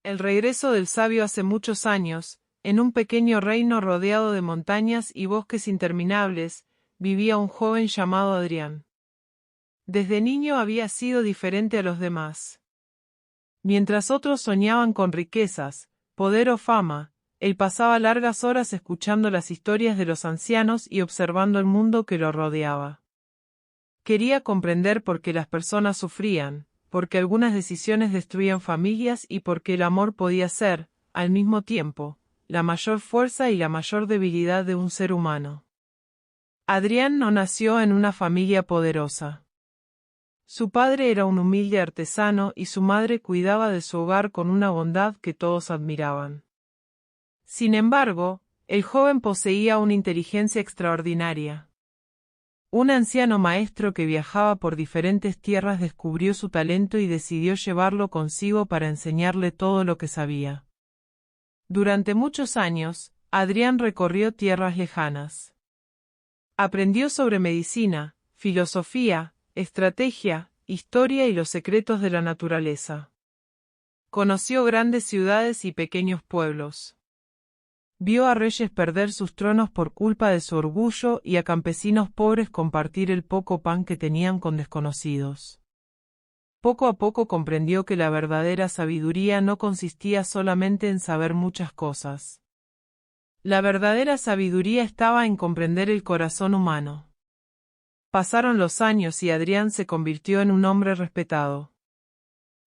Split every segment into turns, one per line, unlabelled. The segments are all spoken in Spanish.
El regreso del sabio hace muchos años, en un pequeño reino rodeado de montañas y bosques interminables, vivía un joven llamado Adrián. Desde niño había sido diferente a los demás. Mientras otros soñaban con riquezas, poder o fama, él pasaba largas horas escuchando las historias de los ancianos y observando el mundo que lo rodeaba. Quería comprender por qué las personas sufrían, porque algunas decisiones destruían familias y porque el amor podía ser, al mismo tiempo, la mayor fuerza y la mayor debilidad de un ser humano. Adrián no nació en una familia poderosa. Su padre era un humilde artesano y su madre cuidaba de su hogar con una bondad que todos admiraban. Sin embargo, el joven poseía una inteligencia extraordinaria. Un anciano maestro que viajaba por diferentes tierras descubrió su talento y decidió llevarlo consigo para enseñarle todo lo que sabía. Durante muchos años, Adrián recorrió tierras lejanas. Aprendió sobre medicina, filosofía, estrategia, historia y los secretos de la naturaleza. Conoció grandes ciudades y pequeños pueblos. Vio a reyes perder sus tronos por culpa de su orgullo y a campesinos pobres compartir el poco pan que tenían con desconocidos. Poco a poco comprendió que la verdadera sabiduría no consistía solamente en saber muchas cosas. La verdadera sabiduría estaba en comprender el corazón humano. Pasaron los años y Adrián se convirtió en un hombre respetado.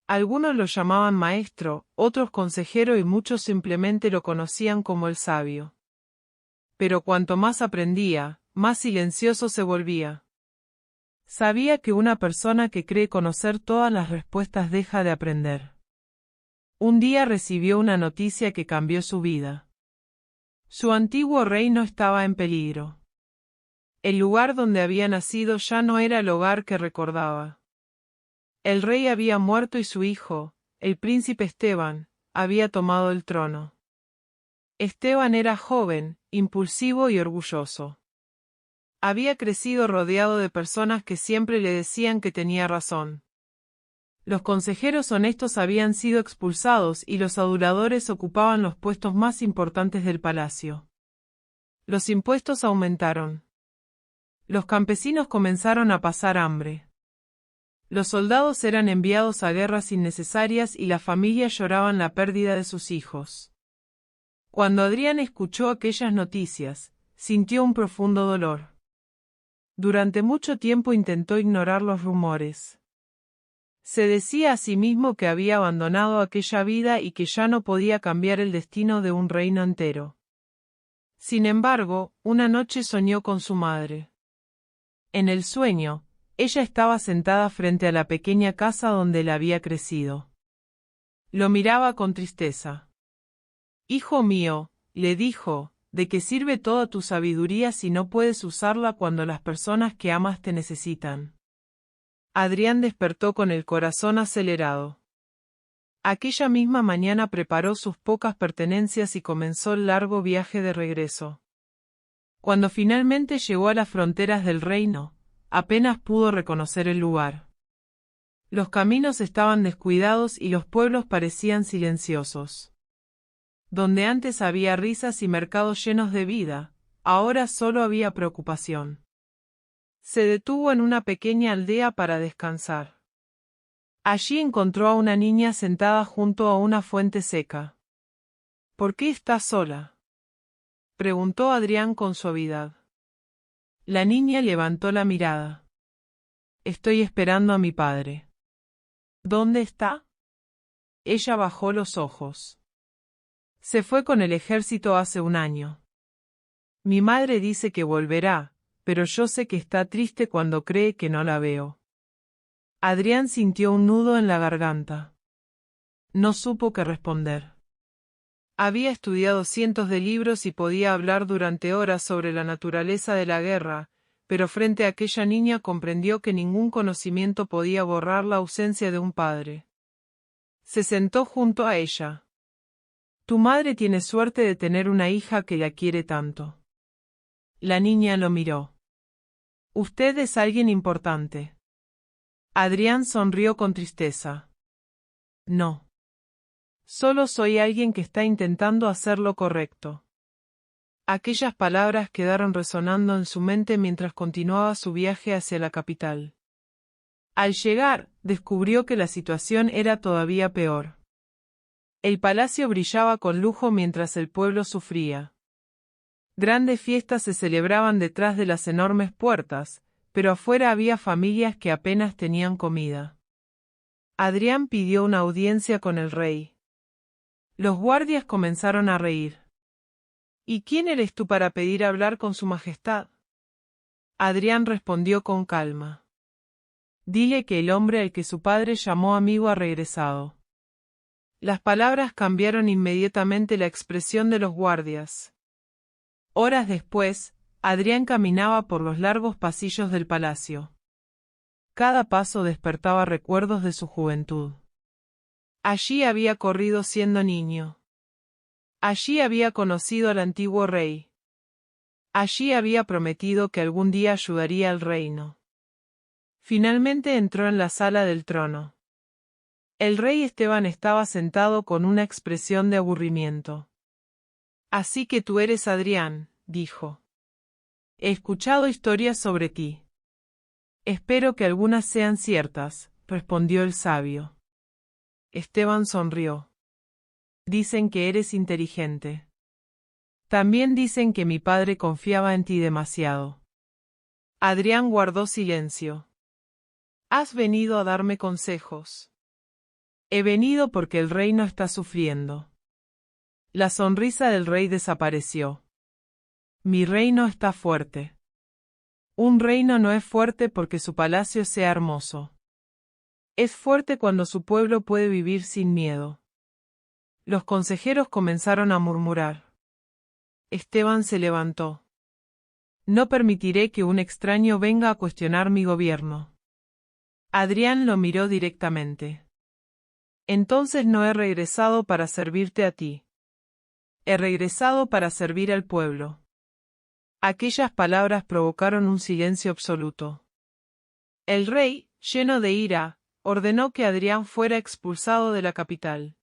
Algunos lo llamaban maestro, otros consejero y muchos simplemente lo conocían como el sabio. Pero cuanto más aprendía, más silencioso se volvía. Sabía que una persona que cree conocer todas las respuestas deja de aprender. Un día recibió una noticia que cambió su vida. Su antiguo reino estaba en peligro. El lugar donde había nacido ya no era el hogar que recordaba. El rey había muerto y su hijo, el príncipe Esteban, había tomado el trono. Esteban era joven, impulsivo y orgulloso. Había crecido rodeado de personas que siempre le decían que tenía razón. Los consejeros honestos habían sido expulsados y los aduladores ocupaban los puestos más importantes del palacio. Los impuestos aumentaron. Los campesinos comenzaron a pasar hambre. Los soldados eran enviados a guerras innecesarias y las familias lloraban la pérdida de sus hijos. Cuando Adrián escuchó aquellas noticias, sintió un profundo dolor. Durante mucho tiempo intentó ignorar los rumores. Se decía a sí mismo que había abandonado aquella vida y que ya no podía cambiar el destino de un reino entero. Sin embargo, una noche soñó con su madre. En el sueño, ella estaba sentada frente a la pequeña casa donde él había crecido. Lo miraba con tristeza. «Hijo mío», le dijo, «¿de qué sirve toda tu sabiduría si no puedes usarla cuando las personas que amas te necesitan?». Adrián despertó con el corazón acelerado. Aquella misma mañana preparó sus pocas pertenencias y comenzó el largo viaje de regreso. Cuando finalmente llegó a las fronteras del reino, apenas pudo reconocer el lugar. Los caminos estaban descuidados y los pueblos parecían silenciosos. Donde antes había risas y mercados llenos de vida, ahora solo había preocupación. Se detuvo en una pequeña aldea para descansar. Allí encontró a una niña sentada junto a una fuente seca. «¿Por qué estás sola?», preguntó Adrián con suavidad. La niña levantó la mirada. «Estoy esperando a mi padre». «¿Dónde está?». Ella bajó los ojos. «Se fue con el ejército hace un año. Mi madre dice que volverá, pero yo sé que está triste cuando cree que no la veo». Adrián sintió un nudo en la garganta. No supo qué responder. Había estudiado cientos de libros y podía hablar durante horas sobre la naturaleza de la guerra, pero frente a aquella niña comprendió que ningún conocimiento podía borrar la ausencia de un padre. Se sentó junto a ella. «Tu madre tiene suerte de tener una hija que la quiere tanto». La niña lo miró. «Usted es alguien importante». Adrián sonrió con tristeza. «No. Solo soy alguien que está intentando hacer lo correcto. Aquellas palabras quedaron resonando en su mente mientras continuaba su viaje hacia la capital. Al llegar, descubrió que la situación era todavía peor. El palacio brillaba con lujo mientras el pueblo sufría. Grandes fiestas se celebraban detrás de las enormes puertas, pero afuera había familias que apenas tenían comida. Adrián pidió una audiencia con el rey. Los guardias comenzaron a reír. ¿Y quién eres tú para pedir hablar con su majestad? Adrián respondió con calma. Dile que el hombre al que su padre llamó amigo ha regresado. Las palabras cambiaron inmediatamente la expresión de los guardias. Horas después, Adrián caminaba por los largos pasillos del palacio. Cada paso despertaba recuerdos de su juventud. Allí había corrido siendo niño. Allí había conocido al antiguo rey. Allí había prometido que algún día ayudaría al reino. Finalmente entró en la sala del trono. El rey Esteban estaba sentado con una expresión de aburrimiento. Así que tú eres Adrián, dijo. He escuchado historias sobre ti. Espero que algunas sean ciertas, respondió el sabio. Esteban sonrió. Dicen que eres inteligente. También dicen que mi padre confiaba en ti demasiado. Adrián guardó silencio. ¿Has venido a darme consejos? He venido porque el reino está sufriendo. La sonrisa del rey desapareció. Mi reino está fuerte. Un reino no es fuerte porque su palacio sea hermoso. Es fuerte cuando su pueblo puede vivir sin miedo. Los consejeros comenzaron a murmurar. Esteban se levantó. No permitiré que un extraño venga a cuestionar mi gobierno. Adrián lo miró directamente. Entonces no he regresado para servirte a ti. He regresado para servir al pueblo. Aquellas palabras provocaron un silencio absoluto. El rey, lleno de ira, ordenó que Adrián fuera expulsado de la capital.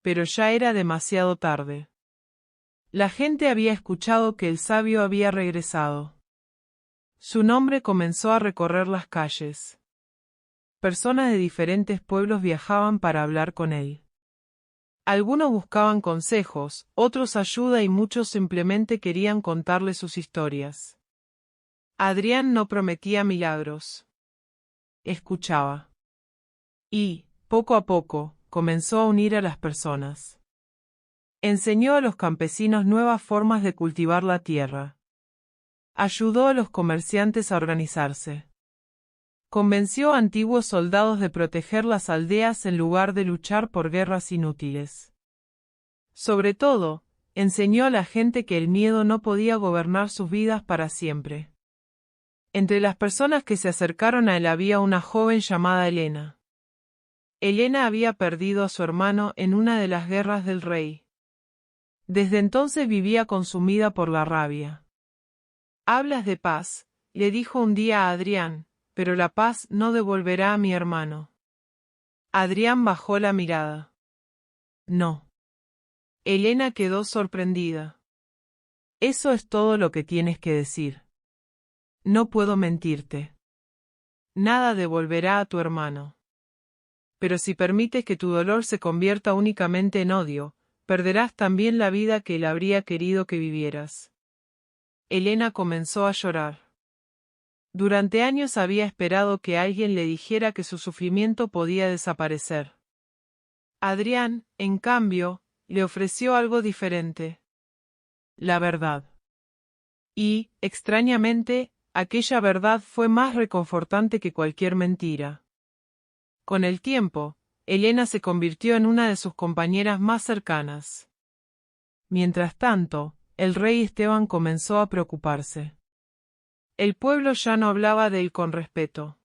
Pero ya era demasiado tarde. La gente había escuchado que el sabio había regresado. Su nombre comenzó a recorrer las calles. Personas de diferentes pueblos viajaban para hablar con él. Algunos buscaban consejos, otros ayuda y muchos simplemente querían contarle sus historias. Adrián no prometía milagros. Escuchaba. Y, poco a poco, comenzó a unir a las personas. Enseñó a los campesinos nuevas formas de cultivar la tierra. Ayudó a los comerciantes a organizarse. Convenció a antiguos soldados de proteger las aldeas en lugar de luchar por guerras inútiles. Sobre todo, enseñó a la gente que el miedo no podía gobernar sus vidas para siempre. Entre las personas que se acercaron a él había una joven llamada Helena. Helena había perdido a su hermano en una de las guerras del rey. Desde entonces vivía consumida por la rabia. «Hablas de paz», le dijo un día a Adrián, «pero la paz no devolverá a mi hermano». Adrián bajó la mirada. «No». Helena quedó sorprendida. «Eso es todo lo que tienes que decir. No puedo mentirte. Nada devolverá a tu hermano. Pero si permites que tu dolor se convierta únicamente en odio, perderás también la vida que él habría querido que vivieras». Helena comenzó a llorar. Durante años había esperado que alguien le dijera que su sufrimiento podía desaparecer. Adrián, en cambio, le ofreció algo diferente. La verdad. Y, extrañamente, aquella verdad fue más reconfortante que cualquier mentira. Con el tiempo, Helena se convirtió en una de sus compañeras más cercanas. Mientras tanto, el rey Esteban comenzó a preocuparse. El pueblo ya no hablaba de él con respeto.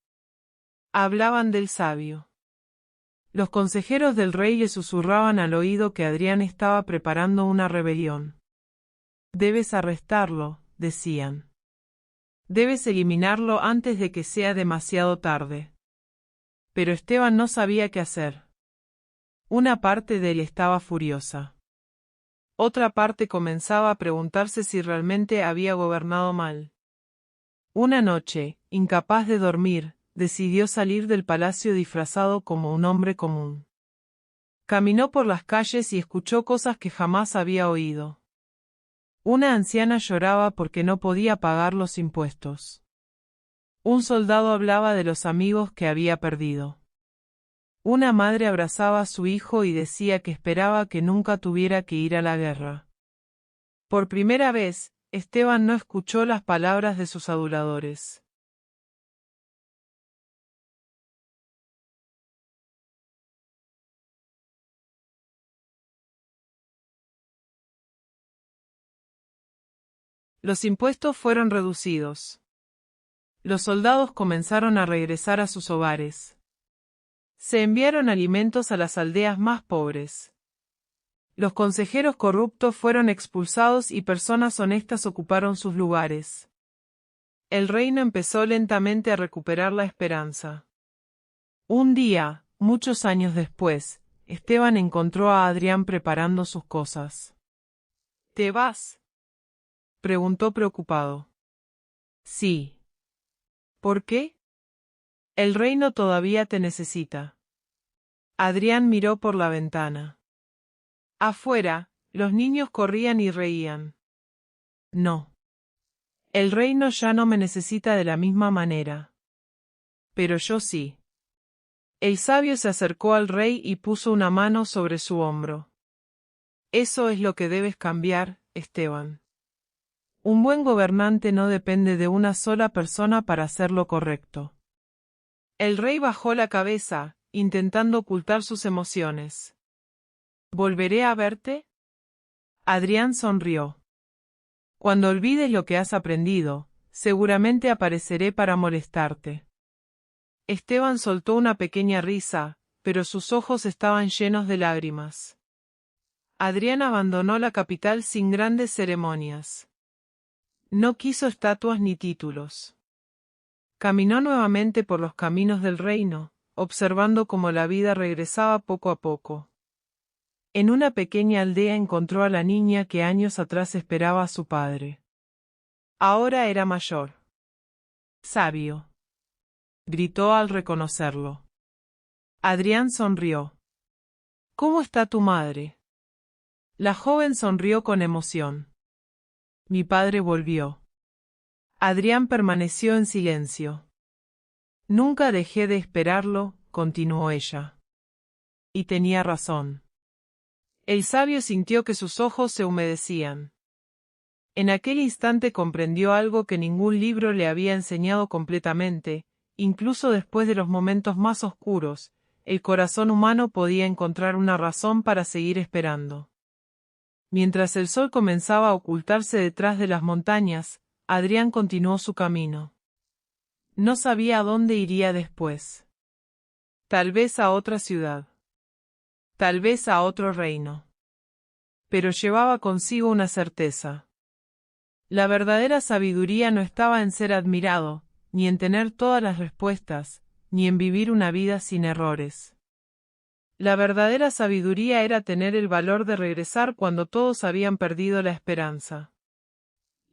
Hablaban del sabio. Los consejeros del rey le susurraban al oído que Adrián estaba preparando una rebelión. «Debes arrestarlo», decían. «Debes eliminarlo antes de que sea demasiado tarde». Pero Esteban no sabía qué hacer. Una parte de él estaba furiosa. Otra parte comenzaba a preguntarse si realmente había gobernado mal. Una noche, incapaz de dormir, decidió salir del palacio disfrazado como un hombre común. Caminó por las calles y escuchó cosas que jamás había oído. Una anciana lloraba porque no podía pagar los impuestos. Un soldado hablaba de los amigos que había perdido. Una madre abrazaba a su hijo y decía que esperaba que nunca tuviera que ir a la guerra. Por primera vez, Esteban no escuchó las palabras de sus aduladores. Los impuestos fueron reducidos. Los soldados comenzaron a regresar a sus hogares. Se enviaron alimentos a las aldeas más pobres. Los consejeros corruptos fueron expulsados y personas honestas ocuparon sus lugares. El reino empezó lentamente a recuperar la esperanza. Un día, muchos años después, Esteban encontró a Adrián preparando sus cosas. ¿Te vas?, preguntó preocupado. Sí. ¿Por qué? El reino todavía te necesita. Adrián miró por la ventana. Afuera, los niños corrían y reían. No. El reino ya no me necesita de la misma manera. Pero yo sí. El sabio se acercó al rey y puso una mano sobre su hombro. Eso es lo que debes cambiar, Esteban. Un buen gobernante no depende de una sola persona para hacer lo correcto. El rey bajó la cabeza, intentando ocultar sus emociones. ¿Volveré a verte? Adrián sonrió. Cuando olvides lo que has aprendido, seguramente apareceré para molestarte. Esteban soltó una pequeña risa, pero sus ojos estaban llenos de lágrimas. Adrián abandonó la capital sin grandes ceremonias. No quiso estatuas ni títulos. Caminó nuevamente por los caminos del reino, observando cómo la vida regresaba poco a poco. En una pequeña aldea encontró a la niña que años atrás esperaba a su padre. Ahora era mayor. Sabio, gritó al reconocerlo. Adrián sonrió. ¿Cómo está tu madre? La joven sonrió con emoción. Mi padre volvió. Adrián permaneció en silencio. Nunca dejé de esperarlo, continuó ella. Y tenía razón. El sabio sintió que sus ojos se humedecían. En aquel instante comprendió algo que ningún libro le había enseñado completamente, incluso después de los momentos más oscuros, el corazón humano podía encontrar una razón para seguir esperando. Mientras el sol comenzaba a ocultarse detrás de las montañas, Adrián continuó su camino. No sabía a dónde iría después. Tal vez a otra ciudad. Tal vez a otro reino. Pero llevaba consigo una certeza. La verdadera sabiduría no estaba en ser admirado, ni en tener todas las respuestas, ni en vivir una vida sin errores. La verdadera sabiduría era tener el valor de regresar cuando todos habían perdido la esperanza.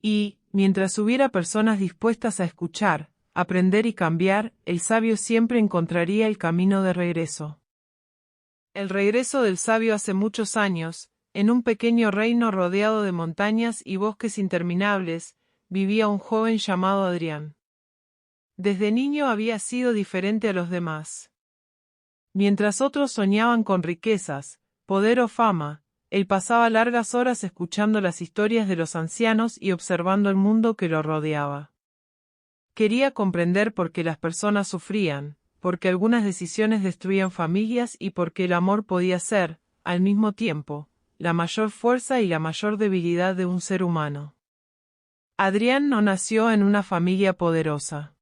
Y, mientras hubiera personas dispuestas a escuchar, aprender y cambiar, el sabio siempre encontraría el camino de regreso. El regreso del sabio hace muchos años, en un pequeño reino rodeado de montañas y bosques interminables, vivía un joven llamado Adrián. Desde niño había sido diferente a los demás. Mientras otros soñaban con riquezas, poder o fama, él pasaba largas horas escuchando las historias de los ancianos y observando el mundo que lo rodeaba. Quería comprender por qué las personas sufrían, porque algunas decisiones destruían familias y porque el amor podía ser, al mismo tiempo, la mayor fuerza y la mayor debilidad de un ser humano. Adrián no nació en una familia poderosa.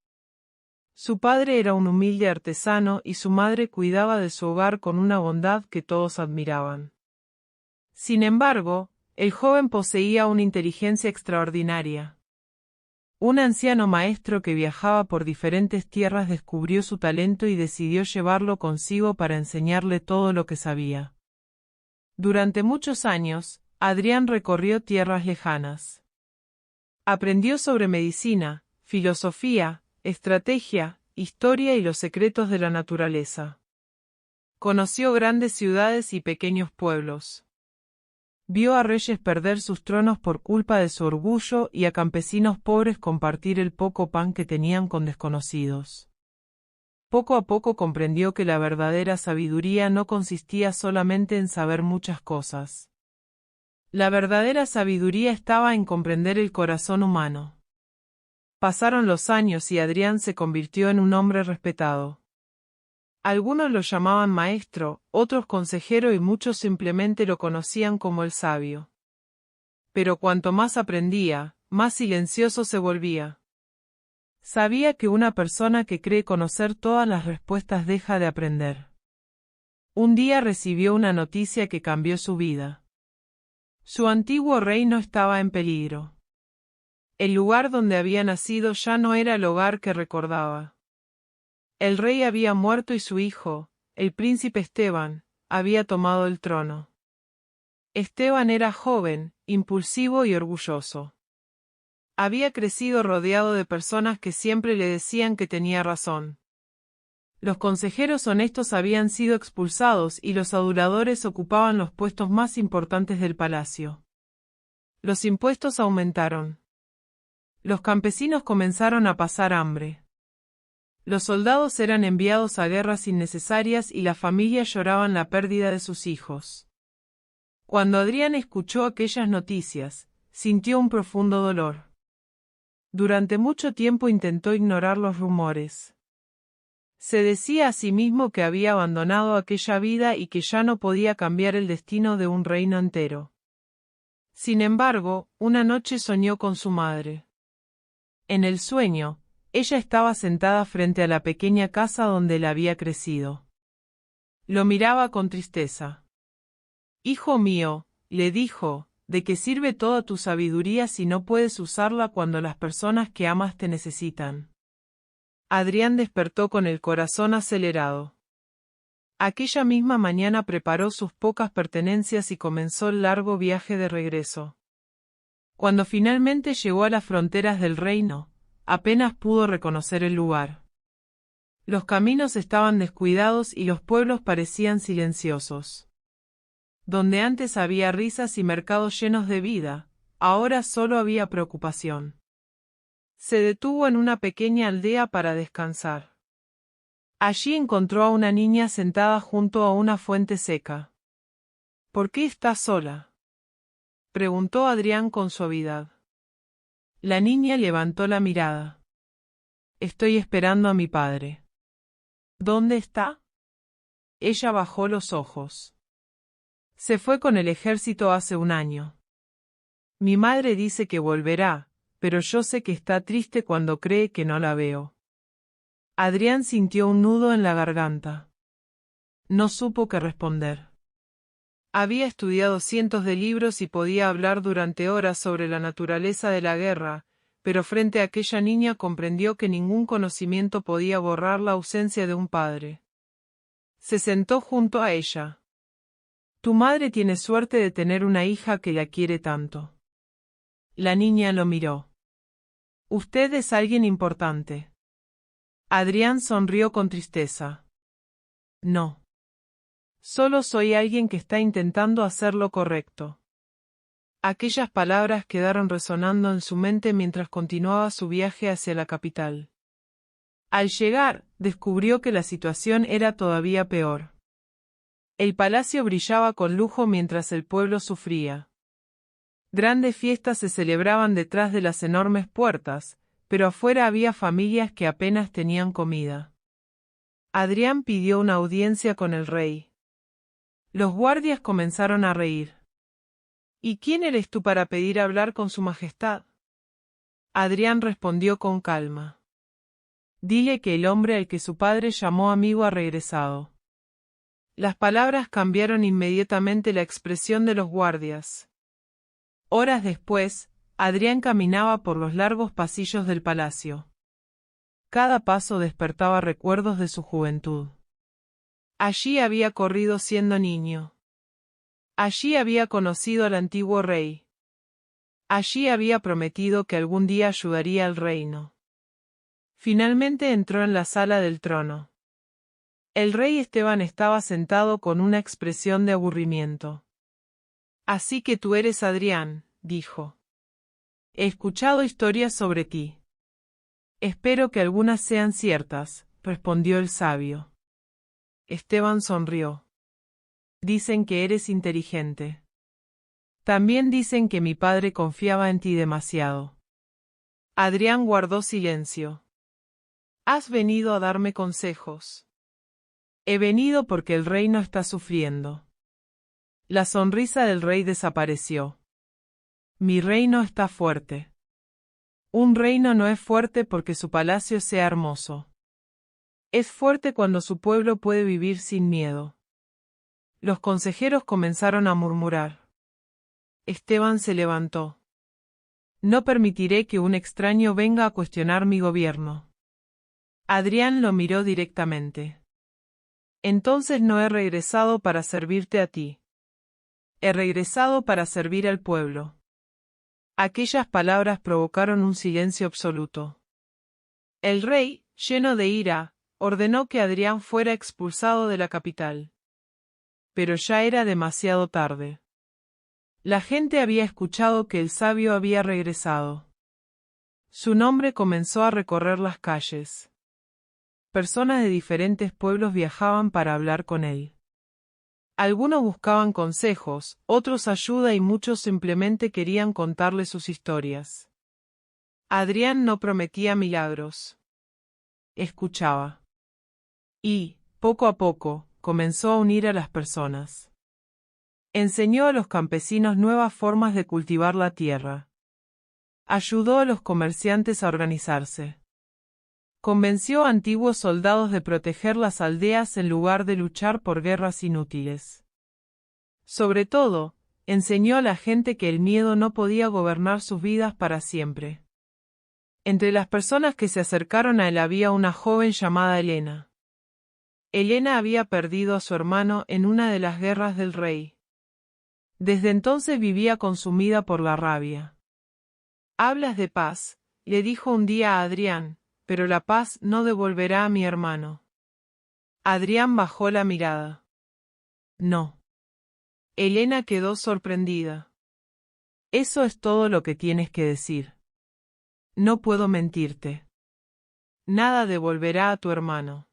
Su padre era un humilde artesano y su madre cuidaba de su hogar con una bondad que todos admiraban. Sin embargo, el joven poseía una inteligencia extraordinaria. Un anciano maestro que viajaba por diferentes tierras descubrió su talento y decidió llevarlo consigo para enseñarle todo lo que sabía. Durante muchos años, Adrián recorrió tierras lejanas. Aprendió sobre medicina, filosofía, estrategia, historia y los secretos de la naturaleza. Conoció grandes ciudades y pequeños pueblos. Vio a reyes perder sus tronos por culpa de su orgullo y a campesinos pobres compartir el poco pan que tenían con desconocidos. Poco a poco comprendió que la verdadera sabiduría no consistía solamente en saber muchas cosas. La verdadera sabiduría estaba en comprender el corazón humano. Pasaron los años y Adrián se convirtió en un hombre respetado. Algunos lo llamaban maestro, otros consejero y muchos simplemente lo conocían como el sabio. Pero cuanto más aprendía, más silencioso se volvía. Sabía que una persona que cree conocer todas las respuestas deja de aprender. Un día recibió una noticia que cambió su vida. Su antiguo reino estaba en peligro. El lugar donde había nacido ya no era el hogar que recordaba. El rey había muerto y su hijo, el príncipe Esteban, había tomado el trono. Esteban era joven, impulsivo y orgulloso. Había crecido rodeado de personas que siempre le decían que tenía razón. Los consejeros honestos habían sido expulsados y los aduladores ocupaban los puestos más importantes del palacio. Los impuestos aumentaron. Los campesinos comenzaron a pasar hambre. Los soldados eran enviados a guerras innecesarias y las familias lloraban la pérdida de sus hijos. Cuando Adrián escuchó aquellas noticias, sintió un profundo dolor. Durante mucho tiempo intentó ignorar los rumores. Se decía a sí mismo que había abandonado aquella vida y que ya no podía cambiar el destino de un reino entero. Sin embargo, una noche soñó con su madre. En el sueño, ella estaba sentada frente a la pequeña casa donde él había crecido. Lo miraba con tristeza. «Hijo mío», le dijo, «¿de qué sirve toda tu sabiduría si no puedes usarla cuando las personas que amas te necesitan?». Adrián despertó con el corazón acelerado. Aquella misma mañana preparó sus pocas pertenencias y comenzó el largo viaje de regreso. Cuando finalmente llegó a las fronteras del reino, apenas pudo reconocer el lugar. Los caminos estaban descuidados y los pueblos parecían silenciosos. Donde antes había risas y mercados llenos de vida, ahora solo había preocupación. Se detuvo en una pequeña aldea para descansar. Allí encontró a una niña sentada junto a una fuente seca. «¿Por qué estás sola?», preguntó Adrián con suavidad. La niña levantó la mirada. «Estoy esperando a mi padre». «¿Dónde está?». Ella bajó los ojos. «Se fue con el ejército hace un año. Mi madre dice que volverá, pero yo sé que está triste cuando cree que no la veo». Adrián sintió un nudo en la garganta. No supo qué responder. Había estudiado cientos de libros y podía hablar durante horas sobre la naturaleza de la guerra, pero frente a aquella niña comprendió que ningún conocimiento podía borrar la ausencia de un padre. Se sentó junto a ella. «Tu madre tiene suerte de tener una hija que la quiere tanto». La niña lo miró. «Usted es alguien importante». Adrián sonrió con tristeza. «No. Solo soy alguien que está intentando hacer lo correcto». Aquellas palabras quedaron resonando en su mente mientras continuaba su viaje hacia la capital. Al llegar, descubrió que la situación era todavía peor. El palacio brillaba con lujo mientras el pueblo sufría. Grandes fiestas se celebraban detrás de las enormes puertas, pero afuera había familias que apenas tenían comida. Adrián pidió una audiencia con el rey. Los guardias comenzaron a reír. «¿Y quién eres tú para pedir hablar con su majestad?». Adrián respondió con calma. «Dile que el hombre al que su padre llamó amigo ha regresado». Las palabras cambiaron inmediatamente la expresión de los guardias. Horas después, Adrián caminaba por los largos pasillos del palacio. Cada paso despertaba recuerdos de su juventud. Allí había corrido siendo niño. Allí había conocido al antiguo rey. Allí había prometido que algún día ayudaría al reino. Finalmente entró en la sala del trono. El rey Esteban estaba sentado con una expresión de aburrimiento. Así que tú eres Adrián, dijo. He escuchado historias sobre ti. Espero que algunas sean ciertas, respondió el sabio. Esteban sonrió. Dicen que eres inteligente. También dicen que mi padre confiaba en ti demasiado. Adrián guardó silencio. ¿Has venido a darme consejos? He venido porque el reino está sufriendo. La sonrisa del rey desapareció. Mi reino está fuerte. Un reino no es fuerte porque su palacio sea hermoso. Es fuerte cuando su pueblo puede vivir sin miedo. Los consejeros comenzaron a murmurar. Esteban se levantó. No permitiré que un extraño venga a cuestionar mi gobierno. Adrián lo miró directamente. Entonces no he regresado para servirte a ti. He regresado para servir al pueblo. Aquellas palabras provocaron un silencio absoluto. El rey, lleno de ira, ordenó que Adrián fuera expulsado de la capital. Pero ya era demasiado tarde. La gente había escuchado que el sabio había regresado. Su nombre comenzó a recorrer las calles. Personas de diferentes pueblos viajaban para hablar con él. Algunos buscaban consejos, otros ayuda y muchos simplemente querían contarle sus historias. Adrián no prometía milagros. Escuchaba. Y, poco a poco, comenzó a unir a las personas. Enseñó a los campesinos nuevas formas de cultivar la tierra. Ayudó a los comerciantes a organizarse. Convenció a antiguos soldados de proteger las aldeas en lugar de luchar por guerras inútiles. Sobre todo, enseñó a la gente que el miedo no podía gobernar sus vidas para siempre. Entre las personas que se acercaron a él había una joven llamada Helena. Helena había perdido a su hermano en una de las guerras del rey. Desde entonces vivía consumida por la rabia. «Hablas de paz», le dijo un día a Adrián, «pero la paz no devolverá a mi hermano». Adrián bajó la mirada. No. Helena quedó sorprendida. Eso es todo lo que tienes que decir. No puedo mentirte. Nada devolverá a tu hermano.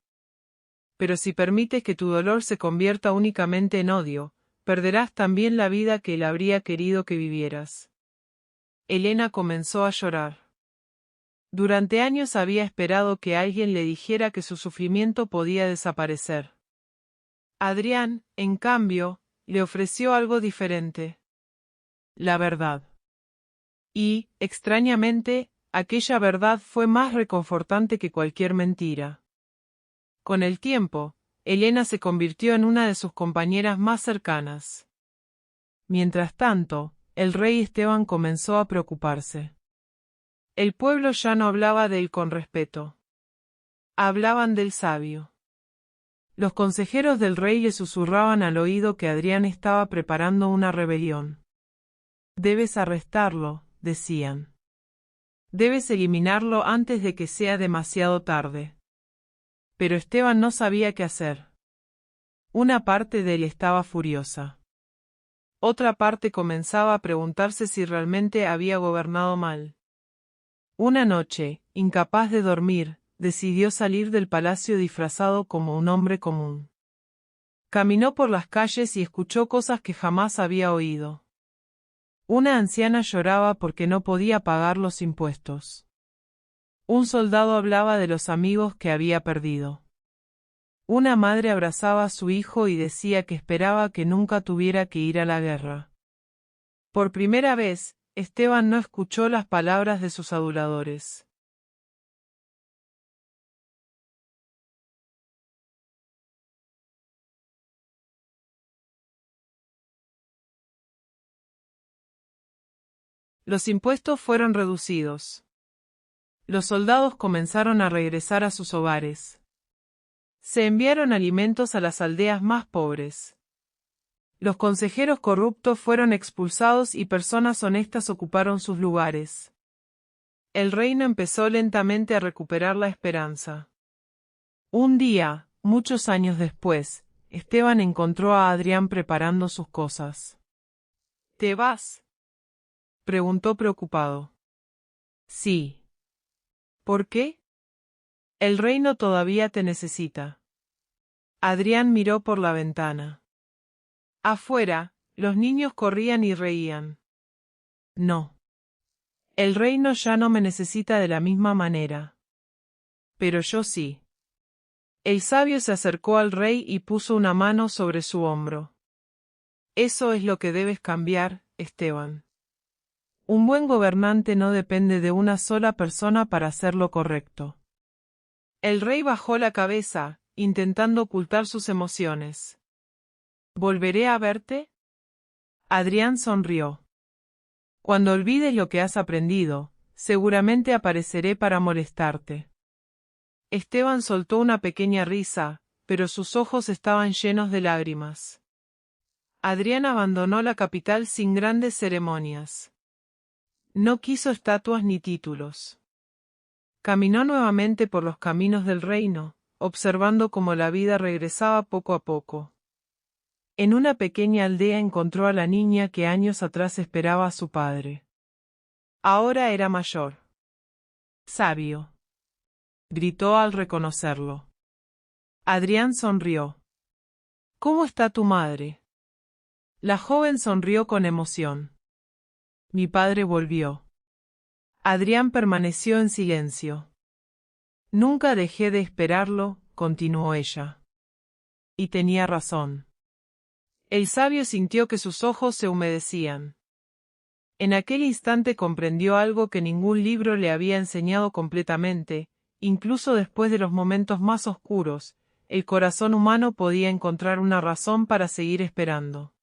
Pero si permites que tu dolor se convierta únicamente en odio, perderás también la vida que él habría querido que vivieras. Helena comenzó a llorar. Durante años había esperado que alguien le dijera que su sufrimiento podía desaparecer. Adrián, en cambio, le ofreció algo diferente. La verdad. Y, extrañamente, aquella verdad fue más reconfortante que cualquier mentira. Con el tiempo, Helena se convirtió en una de sus compañeras más cercanas. Mientras tanto, el rey Esteban comenzó a preocuparse. El pueblo ya no hablaba de él con respeto. Hablaban del sabio. Los consejeros del rey le susurraban al oído que Adrián estaba preparando una rebelión. Debes arrestarlo, decían. Debes eliminarlo antes de que sea demasiado tarde. Pero Esteban no sabía qué hacer. Una parte de él estaba furiosa. Otra parte comenzaba a preguntarse si realmente había gobernado mal. Una noche, incapaz de dormir, decidió salir del palacio disfrazado como un hombre común. Caminó por las calles y escuchó cosas que jamás había oído. Una anciana lloraba porque no podía pagar los impuestos. Un soldado hablaba de los amigos que había perdido. Una madre abrazaba a su hijo y decía que esperaba que nunca tuviera que ir a la guerra. Por primera vez, Esteban no escuchó las palabras de sus aduladores. Los impuestos fueron reducidos. Los soldados comenzaron a regresar a sus hogares. Se enviaron alimentos a las aldeas más pobres. Los consejeros corruptos fueron expulsados y personas honestas ocuparon sus lugares. El reino empezó lentamente a recuperar la esperanza. Un día, muchos años después, Esteban encontró a Adrián preparando sus cosas. ¿Te vas?, preguntó preocupado. Sí. ¿Por qué? El reino todavía te necesita. Adrián miró por la ventana. Afuera, los niños corrían y reían. No. El reino ya no me necesita de la misma manera. Pero yo sí. El sabio se acercó al rey y puso una mano sobre su hombro. Eso es lo que debes cambiar, Esteban. Un buen gobernante no depende de una sola persona para hacer lo correcto. El rey bajó la cabeza, intentando ocultar sus emociones. ¿Volveré a verte? Adrián sonrió. Cuando olvides lo que has aprendido, seguramente apareceré para molestarte. Esteban soltó una pequeña risa, pero sus ojos estaban llenos de lágrimas. Adrián abandonó la capital sin grandes ceremonias. No quiso estatuas ni títulos. Caminó nuevamente por los caminos del reino, observando cómo la vida regresaba poco a poco. En una pequeña aldea encontró a la niña que años atrás esperaba a su padre. Ahora era mayor. Sabio, gritó al reconocerlo. Adrián sonrió. ¿Cómo está tu madre? La joven sonrió con emoción. Mi padre volvió. Adrián permaneció en silencio. Nunca dejé de esperarlo, continuó ella. Y tenía razón. El sabio sintió que sus ojos se humedecían. En aquel instante comprendió algo que ningún libro le había enseñado completamente, incluso después de los momentos más oscuros, el corazón humano podía encontrar una razón para seguir esperando.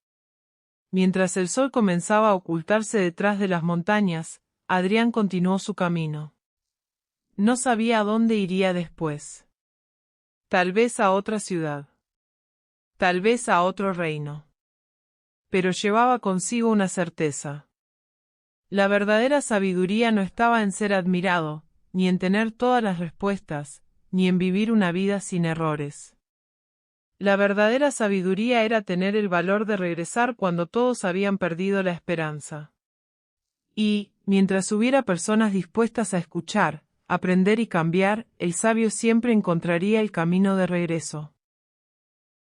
Mientras el sol comenzaba a ocultarse detrás de las montañas, Adrián continuó su camino. No sabía a dónde iría después. Tal vez a otra ciudad. Tal vez a otro reino. Pero llevaba consigo una certeza. La verdadera sabiduría no estaba en ser admirado, ni en tener todas las respuestas, ni en vivir una vida sin errores. La verdadera sabiduría era tener el valor de regresar cuando todos habían perdido la esperanza. Y, mientras hubiera personas dispuestas a escuchar, aprender y cambiar, el sabio siempre encontraría el camino de regreso.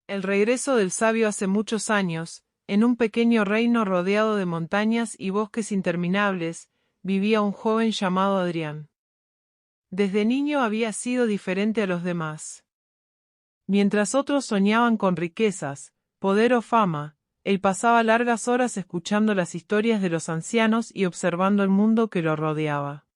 El regreso del sabio hace muchos años, en un pequeño reino rodeado de montañas y bosques interminables, vivía un joven llamado Adrián. Desde niño había sido diferente a los demás. Mientras otros soñaban con riquezas, poder o fama, él pasaba largas horas escuchando las historias de los ancianos y observando el mundo que lo rodeaba.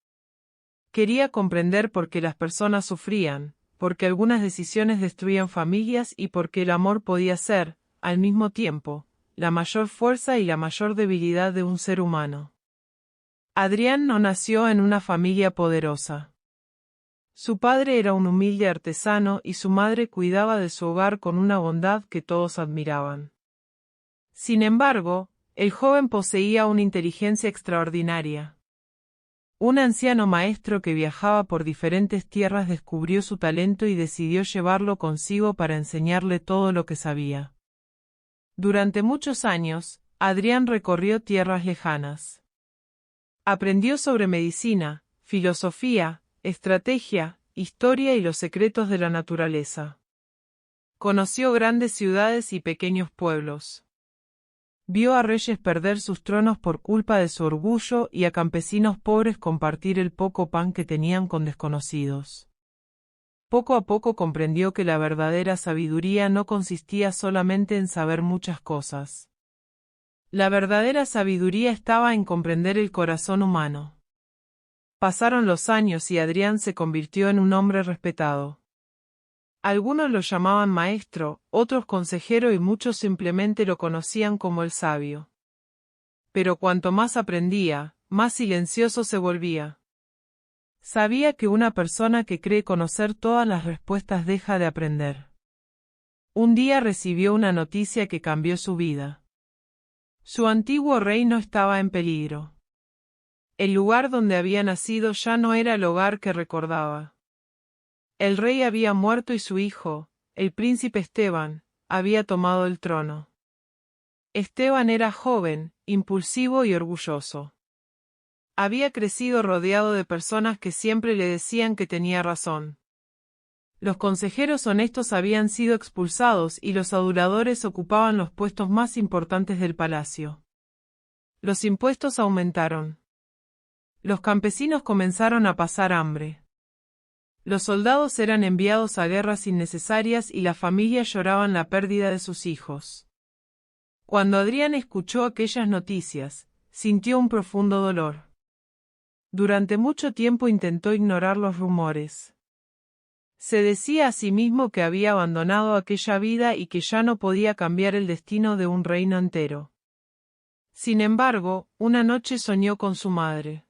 Quería comprender por qué las personas sufrían, porque algunas decisiones destruían familias y porque el amor podía ser, al mismo tiempo, la mayor fuerza y la mayor debilidad de un ser humano. Adrián no nació en una familia poderosa. Su padre era un humilde artesano y su madre cuidaba de su hogar con una bondad que todos admiraban. Sin embargo, el joven poseía una inteligencia extraordinaria. Un anciano maestro que viajaba por diferentes tierras descubrió su talento y decidió llevarlo consigo para enseñarle todo lo que sabía. Durante muchos años, Adrián recorrió tierras lejanas. Aprendió sobre medicina, filosofía, estrategia, historia y los secretos de la naturaleza. Conoció grandes ciudades y pequeños pueblos. Vio a reyes perder sus tronos por culpa de su orgullo y a campesinos pobres compartir el poco pan que tenían con desconocidos. Poco a poco comprendió que la verdadera sabiduría no consistía solamente en saber muchas cosas. La verdadera sabiduría estaba en comprender el corazón humano. Pasaron los años y Adrián se convirtió en un hombre respetado. Algunos lo llamaban maestro, otros consejero y muchos simplemente lo conocían como el sabio. Pero cuanto más aprendía, más silencioso se volvía. Sabía que una persona que cree conocer todas las respuestas deja de aprender. Un día recibió una noticia que cambió su vida. Su antiguo reino estaba en peligro. El lugar donde había nacido ya no era el hogar que recordaba. El rey había muerto y su hijo, el príncipe Esteban, había tomado el trono. Esteban era joven, impulsivo y orgulloso. Había crecido rodeado de personas que siempre le decían que tenía razón. Los consejeros honestos habían sido expulsados y los aduladores ocupaban los puestos más importantes del palacio. Los impuestos aumentaron. Los campesinos comenzaron a pasar hambre. Los soldados eran enviados a guerras innecesarias y las familias lloraban la pérdida de sus hijos. Cuando Adrián escuchó aquellas noticias, sintió un profundo dolor. Durante mucho tiempo intentó ignorar los rumores. Se decía a sí mismo que había abandonado aquella vida y que ya no podía cambiar el destino de un reino entero. Sin embargo, una noche soñó con su madre.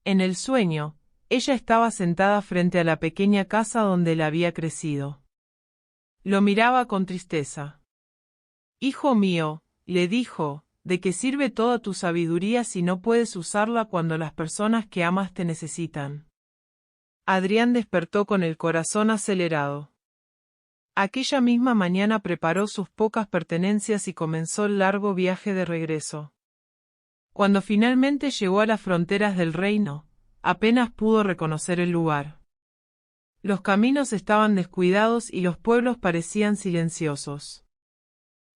En el sueño, ella estaba sentada frente a la pequeña casa donde él había crecido. Lo miraba con tristeza. «Hijo mío», le dijo, «¿de qué sirve toda tu sabiduría si no puedes usarla cuando las personas que amas te necesitan?». Adrián despertó con el corazón acelerado. Aquella misma mañana preparó sus pocas pertenencias y comenzó el largo viaje de regreso. Cuando finalmente llegó a las fronteras del reino, apenas pudo reconocer el lugar. Los caminos estaban descuidados y los pueblos parecían silenciosos.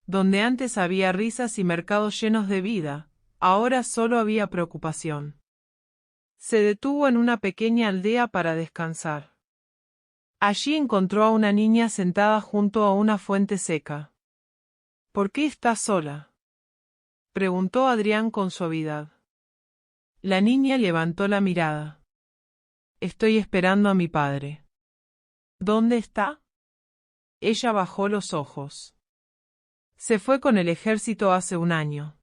Donde antes había risas y mercados llenos de vida, ahora solo había preocupación. Se detuvo en una pequeña aldea para descansar. Allí encontró a una niña sentada junto a una fuente seca. «¿Por qué estás sola?», preguntó Adrián con suavidad. La niña levantó la mirada. «Estoy esperando a mi padre». «¿Dónde está?». Ella bajó los ojos. «Se fue con el ejército hace un año.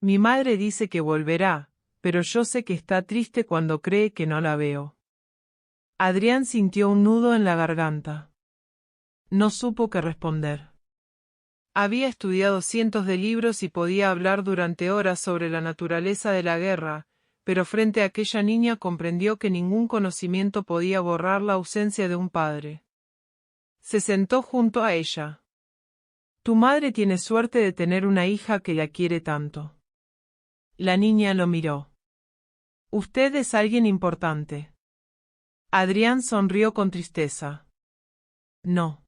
Mi madre dice que volverá, pero yo sé que está triste cuando cree que no la veo». Adrián sintió un nudo en la garganta. No supo qué responder. Había estudiado cientos de libros y podía hablar durante horas sobre la naturaleza de la guerra, pero frente a aquella niña comprendió que ningún conocimiento podía borrar la ausencia de un padre. Se sentó junto a ella. «Tu madre tiene suerte de tener una hija que la quiere tanto». La niña lo miró. «Usted es alguien importante». Adrián sonrió con tristeza. «No.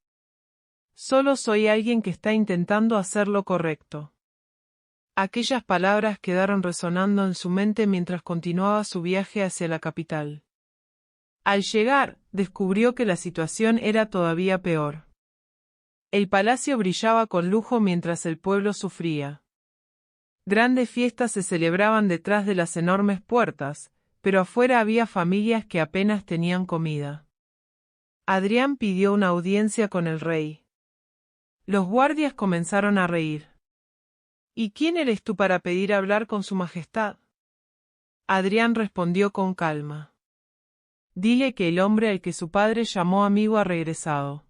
Solo soy alguien que está intentando hacer lo correcto». Aquellas palabras quedaron resonando en su mente mientras continuaba su viaje hacia la capital. Al llegar, descubrió que la situación era todavía peor. El palacio brillaba con lujo mientras el pueblo sufría. Grandes fiestas se celebraban detrás de las enormes puertas, pero afuera había familias que apenas tenían comida. Adrián pidió una audiencia con el rey. Los guardias comenzaron a reír. «¿Y quién eres tú para pedir hablar con su majestad?». Adrián respondió con calma. «Dile que el hombre al que su padre llamó amigo ha regresado».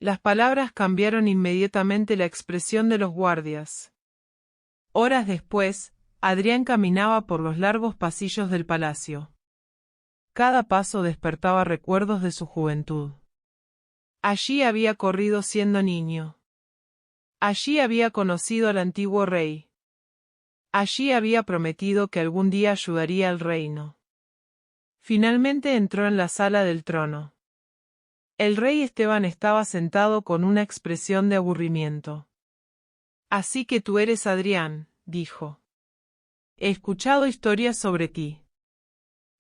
Las palabras cambiaron inmediatamente la expresión de los guardias. Horas después, Adrián caminaba por los largos pasillos del palacio. Cada paso despertaba recuerdos de su juventud. Allí había corrido siendo niño. Allí había conocido al antiguo rey. Allí había prometido que algún día ayudaría al reino. Finalmente entró en la sala del trono. El rey Esteban estaba sentado con una expresión de aburrimiento. «Así que tú eres Adrián», dijo. «He escuchado historias sobre ti».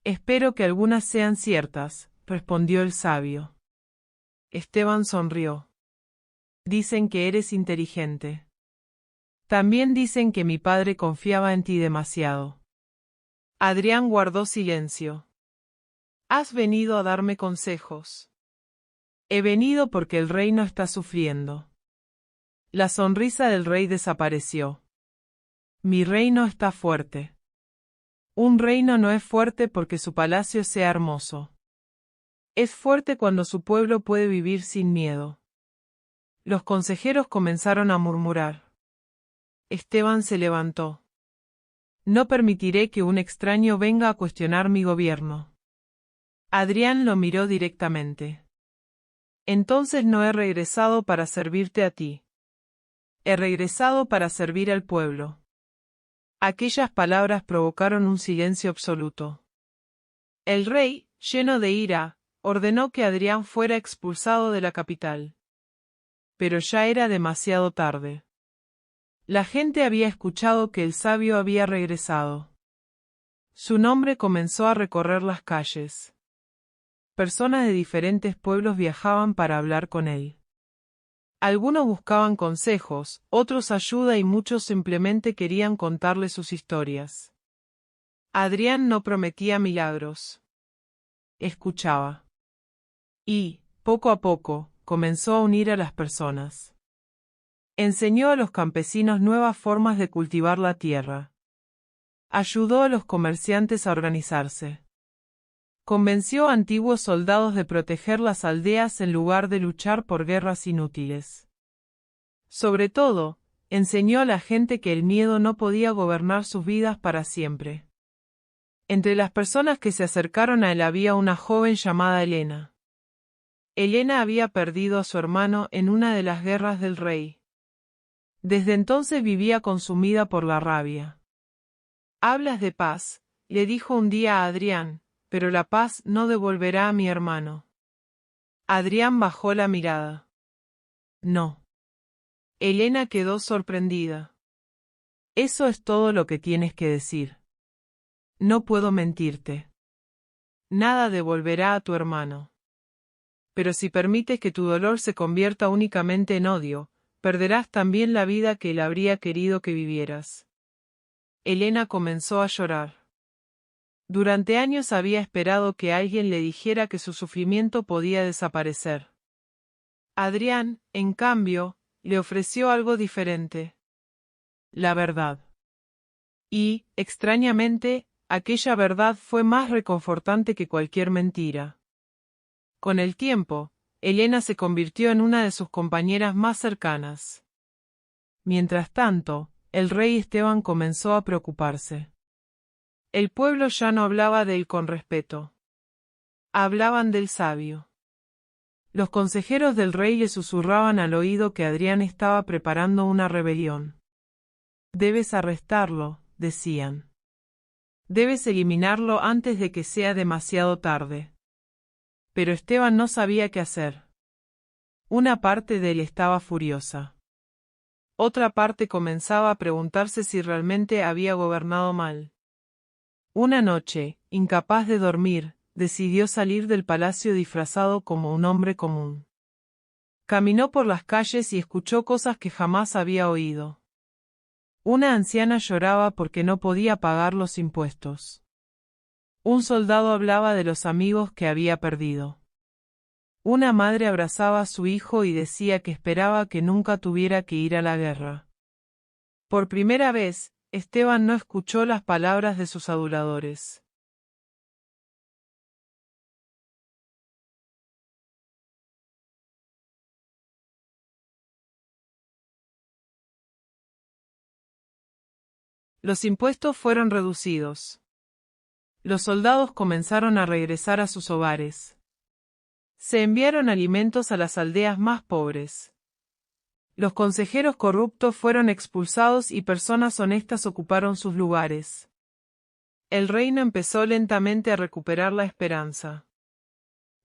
«Espero que algunas sean ciertas», respondió el sabio. Esteban sonrió. «Dicen que eres inteligente. También dicen que mi padre confiaba en ti demasiado». Adrián guardó silencio. «¿Has venido a darme consejos?». «He venido porque el reino está sufriendo». La sonrisa del rey desapareció. «Mi reino está fuerte». Un reino no es fuerte porque su palacio sea hermoso. Es fuerte cuando su pueblo puede vivir sin miedo. Los consejeros comenzaron a murmurar. Esteban se levantó. No permitiré que un extraño venga a cuestionar mi gobierno. Adrián lo miró directamente. Entonces no he regresado para servirte a ti. He regresado para servir al pueblo. Aquellas palabras provocaron un silencio absoluto. El rey, lleno de ira, ordenó que Adrián fuera expulsado de la capital. Pero ya era demasiado tarde. La gente había escuchado que el sabio había regresado. Su nombre comenzó a recorrer las calles. Personas de diferentes pueblos viajaban para hablar con él. Algunos buscaban consejos, otros ayuda y muchos simplemente querían contarle sus historias. Adrián no prometía milagros. Escuchaba. Y, poco a poco, comenzó a unir a las personas. Enseñó a los campesinos nuevas formas de cultivar la tierra. Ayudó a los comerciantes a organizarse. Convenció a antiguos soldados de proteger las aldeas en lugar de luchar por guerras inútiles. Sobre todo, enseñó a la gente que el miedo no podía gobernar sus vidas para siempre. Entre las personas que se acercaron a él había una joven llamada Helena. Helena había perdido a su hermano en una de las guerras del rey. Desde entonces vivía consumida por la rabia. «Hablas de paz», le dijo un día a Adrián, «pero la paz no devolverá a mi hermano». Adrián bajó la mirada. «No». Helena quedó sorprendida. «Eso es todo lo que tienes que decir. No puedo mentirte. Nada devolverá a tu hermano. Pero si permites que tu dolor se convierta únicamente en odio, perderás también la vida que él habría querido que vivieras». Helena comenzó a llorar. Durante años había esperado que alguien le dijera que su sufrimiento podía desaparecer. Adrián, en cambio, le ofreció algo diferente. La verdad. Y, extrañamente, aquella verdad fue más reconfortante que cualquier mentira. Con el tiempo, Helena se convirtió en una de sus compañeras más cercanas. Mientras tanto, el rey Esteban comenzó a preocuparse. El pueblo ya no hablaba de él con respeto. Hablaban del sabio. Los consejeros del rey le susurraban al oído que Adrián estaba preparando una rebelión. «Debes arrestarlo», decían. «Debes eliminarlo antes de que sea demasiado tarde». Pero Esteban no sabía qué hacer. Una parte de él estaba furiosa. Otra parte comenzaba a preguntarse si realmente había gobernado mal. Una noche, incapaz de dormir, decidió salir del palacio disfrazado como un hombre común. Caminó por las calles y escuchó cosas que jamás había oído. Una anciana lloraba porque no podía pagar los impuestos. Un soldado hablaba de los amigos que había perdido. Una madre abrazaba a su hijo y decía que esperaba que nunca tuviera que ir a la guerra. Por primera vez, Esteban no escuchó las palabras de sus aduladores. Los impuestos fueron reducidos. Los soldados comenzaron a regresar a sus hogares. Se enviaron alimentos a las aldeas más pobres. Los consejeros corruptos fueron expulsados y personas honestas ocuparon sus lugares. El reino empezó lentamente a recuperar la esperanza.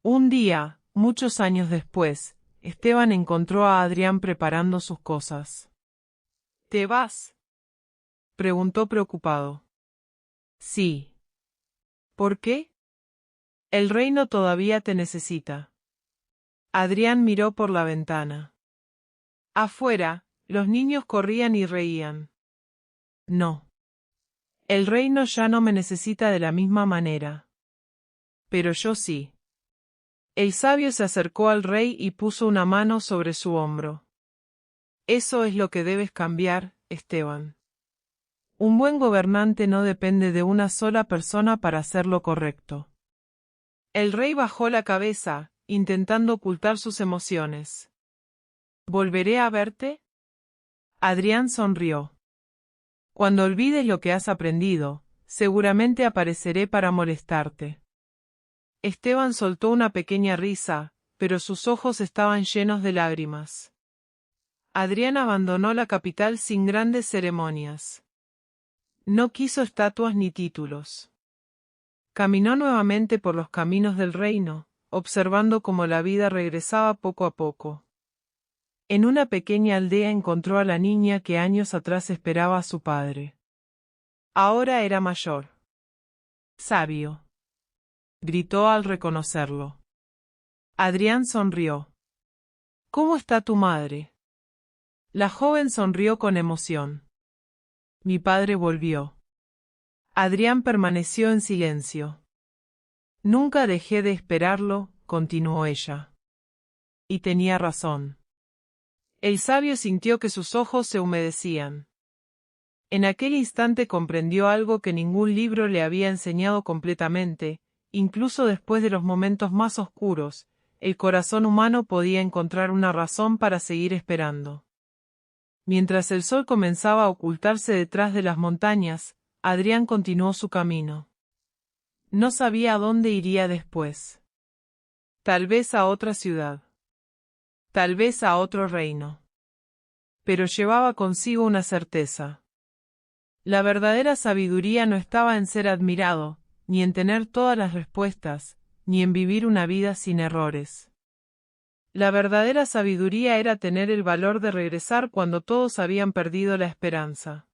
Un día, muchos años después, Esteban encontró a Adrián preparando sus cosas. «¿Te vas?», preguntó preocupado. «Sí». «¿Por qué?». «El reino todavía te necesita». Adrián miró por la ventana. Afuera, los niños corrían y reían. «No. El reino ya no me necesita de la misma manera. Pero yo sí». El sabio se acercó al rey y puso una mano sobre su hombro. «Eso es lo que debes cambiar, Esteban. Un buen gobernante no depende de una sola persona para hacer lo correcto. El rey bajó la cabeza, intentando ocultar sus emociones. ¿Volveré a verte? Adrián sonrió. Cuando olvides lo que has aprendido, seguramente apareceré para molestarte. Esteban soltó una pequeña risa, pero sus ojos estaban llenos de lágrimas. Adrián abandonó la capital sin grandes ceremonias. No quiso estatuas ni títulos. Caminó nuevamente por los caminos del reino, observando cómo la vida regresaba poco a poco. En una pequeña aldea encontró a la niña que años atrás esperaba a su padre. Ahora era mayor. Sabio. Gritó al reconocerlo. Adrián sonrió. ¿Cómo está tu madre? La joven sonrió con emoción. Mi padre volvió. Adrián permaneció en silencio. Nunca dejé de esperarlo, continuó ella. Y tenía razón. El sabio sintió que sus ojos se humedecían. En aquel instante comprendió algo que ningún libro le había enseñado completamente, incluso después de los momentos más oscuros, el corazón humano podía encontrar una razón para seguir esperando. Mientras el sol comenzaba a ocultarse detrás de las montañas, Adrián continuó su camino. No sabía a dónde iría después. Tal vez a otra ciudad. Tal vez a otro reino. Pero llevaba consigo una certeza. La verdadera sabiduría no estaba en ser admirado, ni en tener todas las respuestas, ni en vivir una vida sin errores. La verdadera sabiduría era tener el valor de regresar cuando todos habían perdido la esperanza.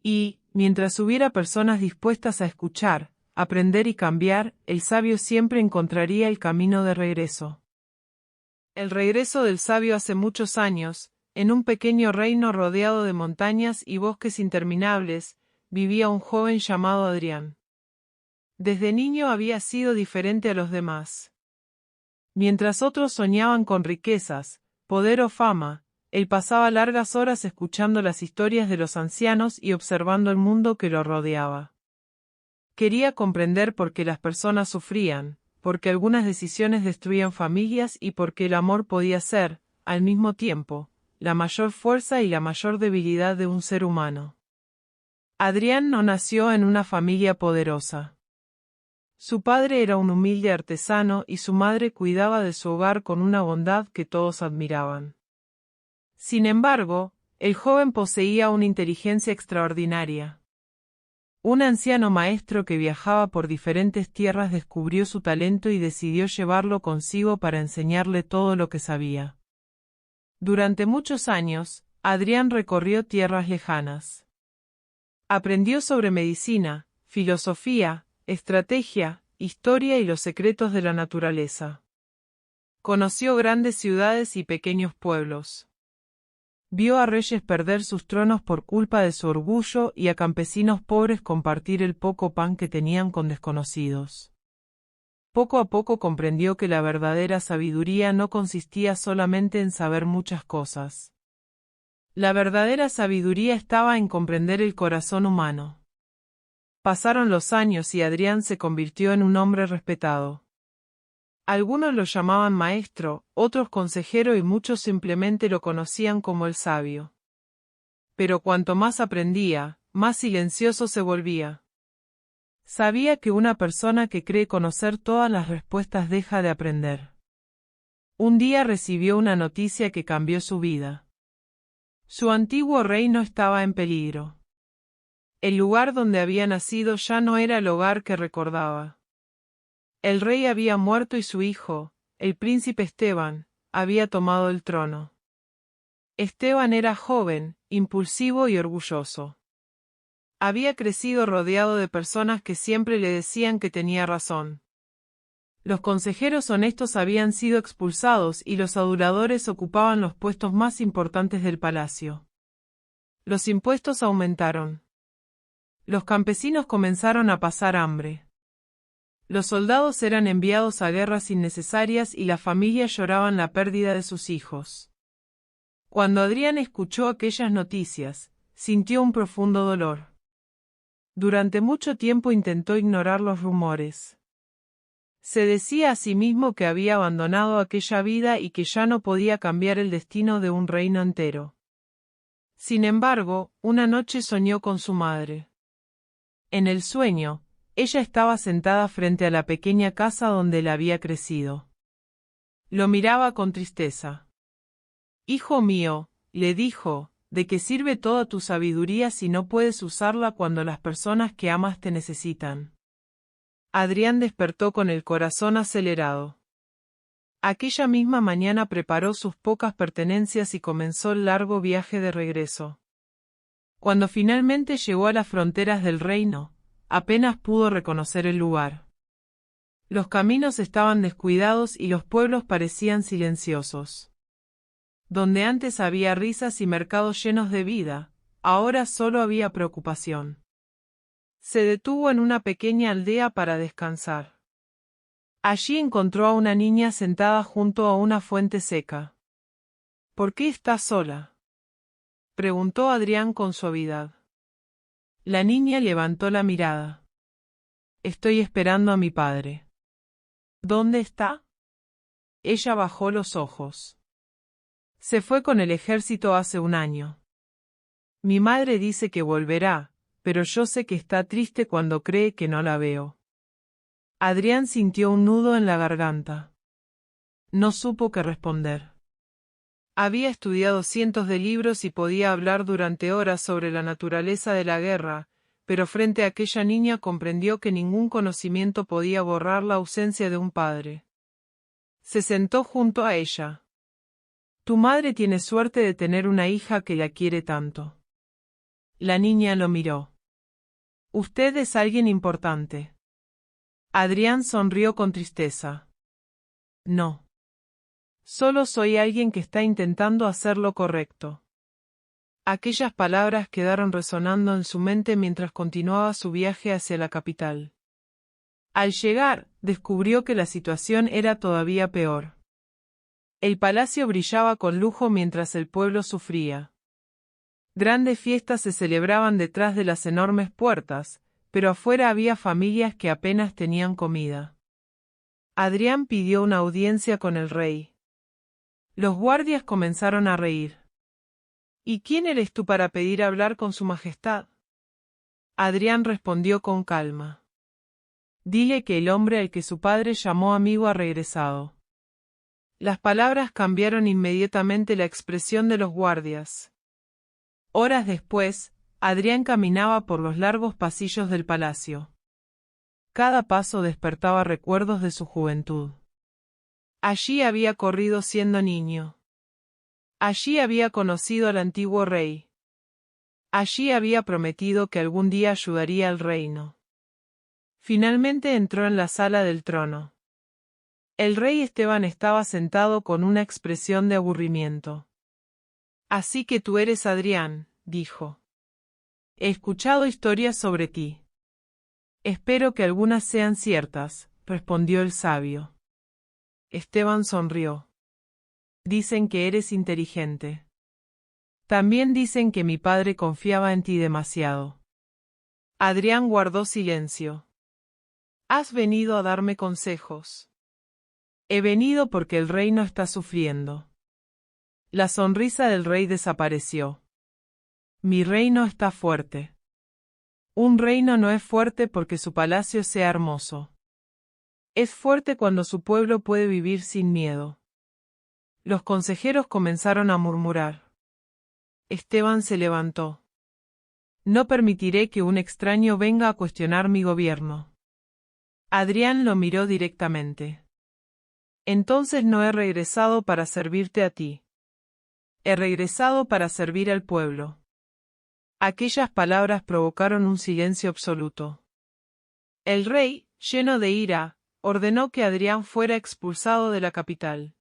Y, mientras hubiera personas dispuestas a escuchar, aprender y cambiar, el sabio siempre encontraría el camino de regreso. El regreso del sabio hace muchos años, en un pequeño reino rodeado de montañas y bosques interminables, vivía un joven llamado Adrián. Desde niño había sido diferente a los demás. Mientras otros soñaban con riquezas, poder o fama, él pasaba largas horas escuchando las historias de los ancianos y observando el mundo que lo rodeaba. Quería comprender por qué las personas sufrían, por qué algunas decisiones destruían familias y por qué el amor podía ser, al mismo tiempo, la mayor fuerza y la mayor debilidad de un ser humano. Adrián no nació en una familia poderosa. Su padre era un humilde artesano y su madre cuidaba de su hogar con una bondad que todos admiraban. Sin embargo, el joven poseía una inteligencia extraordinaria. Un anciano maestro que viajaba por diferentes tierras descubrió su talento y decidió llevarlo consigo para enseñarle todo lo que sabía. Durante muchos años, Adrián recorrió tierras lejanas. Aprendió sobre medicina, filosofía, estrategia, historia y los secretos de la naturaleza. Conoció grandes ciudades y pequeños pueblos. Vio a reyes perder sus tronos por culpa de su orgullo y a campesinos pobres compartir el poco pan que tenían con desconocidos. Poco a poco comprendió que la verdadera sabiduría no consistía solamente en saber muchas cosas. La verdadera sabiduría estaba en comprender el corazón humano. Pasaron los años y Adrián se convirtió en un hombre respetado. Algunos lo llamaban maestro, otros consejero y muchos simplemente lo conocían como el sabio. Pero cuanto más aprendía, más silencioso se volvía. Sabía que una persona que cree conocer todas las respuestas deja de aprender. Un día recibió una noticia que cambió su vida. Su antiguo reino estaba en peligro. El lugar donde había nacido ya no era el hogar que recordaba. El rey había muerto y su hijo, el príncipe Esteban, había tomado el trono. Esteban era joven, impulsivo y orgulloso. Había crecido rodeado de personas que siempre le decían que tenía razón. Los consejeros honestos habían sido expulsados y los aduladores ocupaban los puestos más importantes del palacio. Los impuestos aumentaron. Los campesinos comenzaron a pasar hambre. Los soldados eran enviados a guerras innecesarias y las familias lloraban la pérdida de sus hijos. Cuando Adrián escuchó aquellas noticias, sintió un profundo dolor. Durante mucho tiempo intentó ignorar los rumores. Se decía a sí mismo que había abandonado aquella vida y que ya no podía cambiar el destino de un reino entero. Sin embargo, una noche soñó con su madre. En el sueño, ella estaba sentada frente a la pequeña casa donde él había crecido. Lo miraba con tristeza. «Hijo mío», le dijo, «¿de qué sirve toda tu sabiduría si no puedes usarla cuando las personas que amas te necesitan?». Adrián despertó con el corazón acelerado. Aquella misma mañana preparó sus pocas pertenencias y comenzó el largo viaje de regreso. Cuando finalmente llegó a las fronteras del reino, apenas pudo reconocer el lugar. Los caminos estaban descuidados y los pueblos parecían silenciosos. Donde antes había risas y mercados llenos de vida, ahora solo había preocupación. Se detuvo en una pequeña aldea para descansar. Allí encontró a una niña sentada junto a una fuente seca. «¿Por qué estás sola?», preguntó Adrián con suavidad. La niña levantó la mirada. «Estoy esperando a mi padre». «¿Dónde está?». Ella bajó los ojos. «Se fue con el ejército hace un año. Mi madre dice que volverá, pero yo sé que está triste cuando cree que no la veo». Adrián sintió un nudo en la garganta. No supo qué responder. Había estudiado cientos de libros y podía hablar durante horas sobre la naturaleza de la guerra, pero frente a aquella niña comprendió que ningún conocimiento podía borrar la ausencia de un padre. Se sentó junto a ella. «Tu madre tiene suerte de tener una hija que la quiere tanto». La niña lo miró. «Usted es alguien importante». Adrián sonrió con tristeza. «No. Solo soy alguien que está intentando hacer lo correcto». Aquellas palabras quedaron resonando en su mente mientras continuaba su viaje hacia la capital. Al llegar, descubrió que la situación era todavía peor. El palacio brillaba con lujo mientras el pueblo sufría. Grandes fiestas se celebraban detrás de las enormes puertas, pero afuera había familias que apenas tenían comida. Adrián pidió una audiencia con el rey. Los guardias comenzaron a reír. «¿Y quién eres tú para pedir hablar con su majestad?». Adrián respondió con calma. «Dile que el hombre al que su padre llamó amigo ha regresado». Las palabras cambiaron inmediatamente la expresión de los guardias. Horas después, Adrián caminaba por los largos pasillos del palacio. Cada paso despertaba recuerdos de su juventud. Allí había corrido siendo niño. Allí había conocido al antiguo rey. Allí había prometido que algún día ayudaría al reino. Finalmente entró en la sala del trono. El rey Esteban estaba sentado con una expresión de aburrimiento. «Así que tú eres Adrián», dijo. «He escuchado historias sobre ti». «Espero que algunas sean ciertas», respondió el sabio. Esteban sonrió. «Dicen que eres inteligente. También dicen que mi padre confiaba en ti demasiado». Adrián guardó silencio. «¿Has venido a darme consejos?». «He venido porque el reino está sufriendo». La sonrisa del rey desapareció. «Mi reino está fuerte». Un reino no es fuerte porque su palacio sea hermoso. Es fuerte cuando su pueblo puede vivir sin miedo. Los consejeros comenzaron a murmurar. Esteban se levantó. «No permitiré que un extraño venga a cuestionar mi gobierno». Adrián lo miró directamente. «Entonces no he regresado para servirte a ti. He regresado para servir al pueblo». Aquellas palabras provocaron un silencio absoluto. El rey, lleno de ira, ordenó que Adrián fuera expulsado de la capital.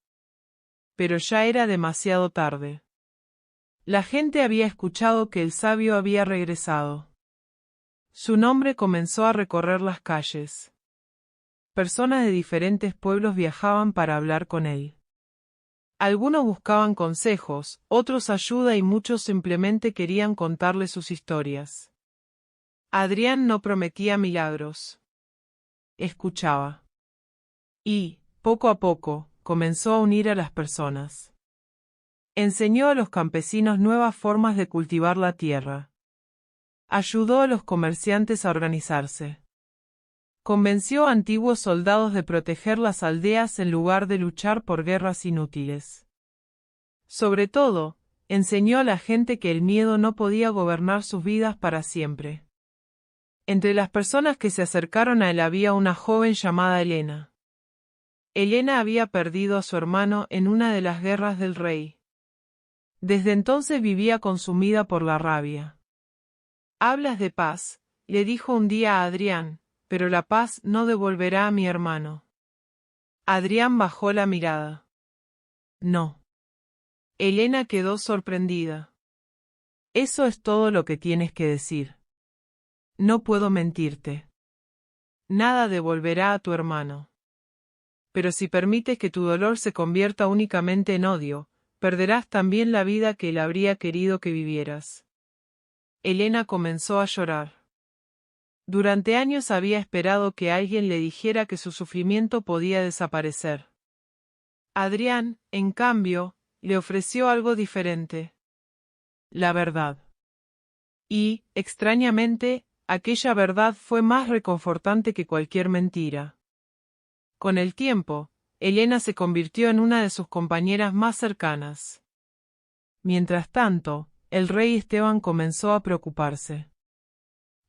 Pero ya era demasiado tarde. La gente había escuchado que el sabio había regresado. Su nombre comenzó a recorrer las calles. Personas de diferentes pueblos viajaban para hablar con él. Algunos buscaban consejos, otros ayuda y muchos simplemente querían contarle sus historias. Adrián no prometía milagros. Escuchaba. Y, poco a poco, comenzó a unir a las personas. Enseñó a los campesinos nuevas formas de cultivar la tierra. Ayudó a los comerciantes a organizarse. Convenció a antiguos soldados de proteger las aldeas en lugar de luchar por guerras inútiles. Sobre todo, enseñó a la gente que el miedo no podía gobernar sus vidas para siempre. Entre las personas que se acercaron a él había una joven llamada Elena. Elena había perdido a su hermano en una de las guerras del rey. Desde entonces vivía consumida por la rabia. «Hablas de paz», le dijo un día a Adrián, «pero la paz no devolverá a mi hermano». Adrián bajó la mirada. «No». Elena quedó sorprendida. «Eso es todo lo que tienes que decir. No puedo mentirte. Nada devolverá a tu hermano. Pero si permites que tu dolor se convierta únicamente en odio, perderás también la vida que él habría querido que vivieras». Elena comenzó a llorar. Durante años había esperado que alguien le dijera que su sufrimiento podía desaparecer. Adrián, en cambio, le ofreció algo diferente. La verdad. Y, extrañamente, aquella verdad fue más reconfortante que cualquier mentira. Con el tiempo, Elena se convirtió en una de sus compañeras más cercanas. Mientras tanto, el rey Esteban comenzó a preocuparse.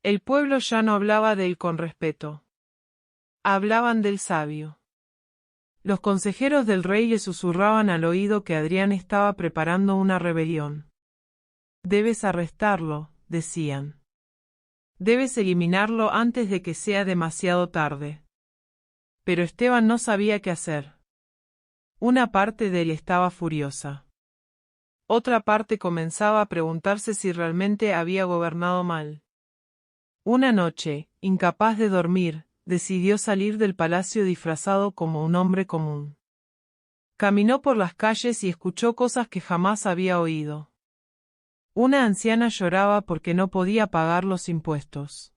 El pueblo ya no hablaba de él con respeto. Hablaban del sabio. Los consejeros del rey le susurraban al oído que Adrián estaba preparando una rebelión. «Debes arrestarlo», decían. «Debes eliminarlo antes de que sea demasiado tarde». Pero Esteban no sabía qué hacer. Una parte de él estaba furiosa. Otra parte comenzaba a preguntarse si realmente había gobernado mal. Una noche, incapaz de dormir, decidió salir del palacio disfrazado como un hombre común. Caminó por las calles y escuchó cosas que jamás había oído. Una anciana lloraba porque no podía pagar los impuestos.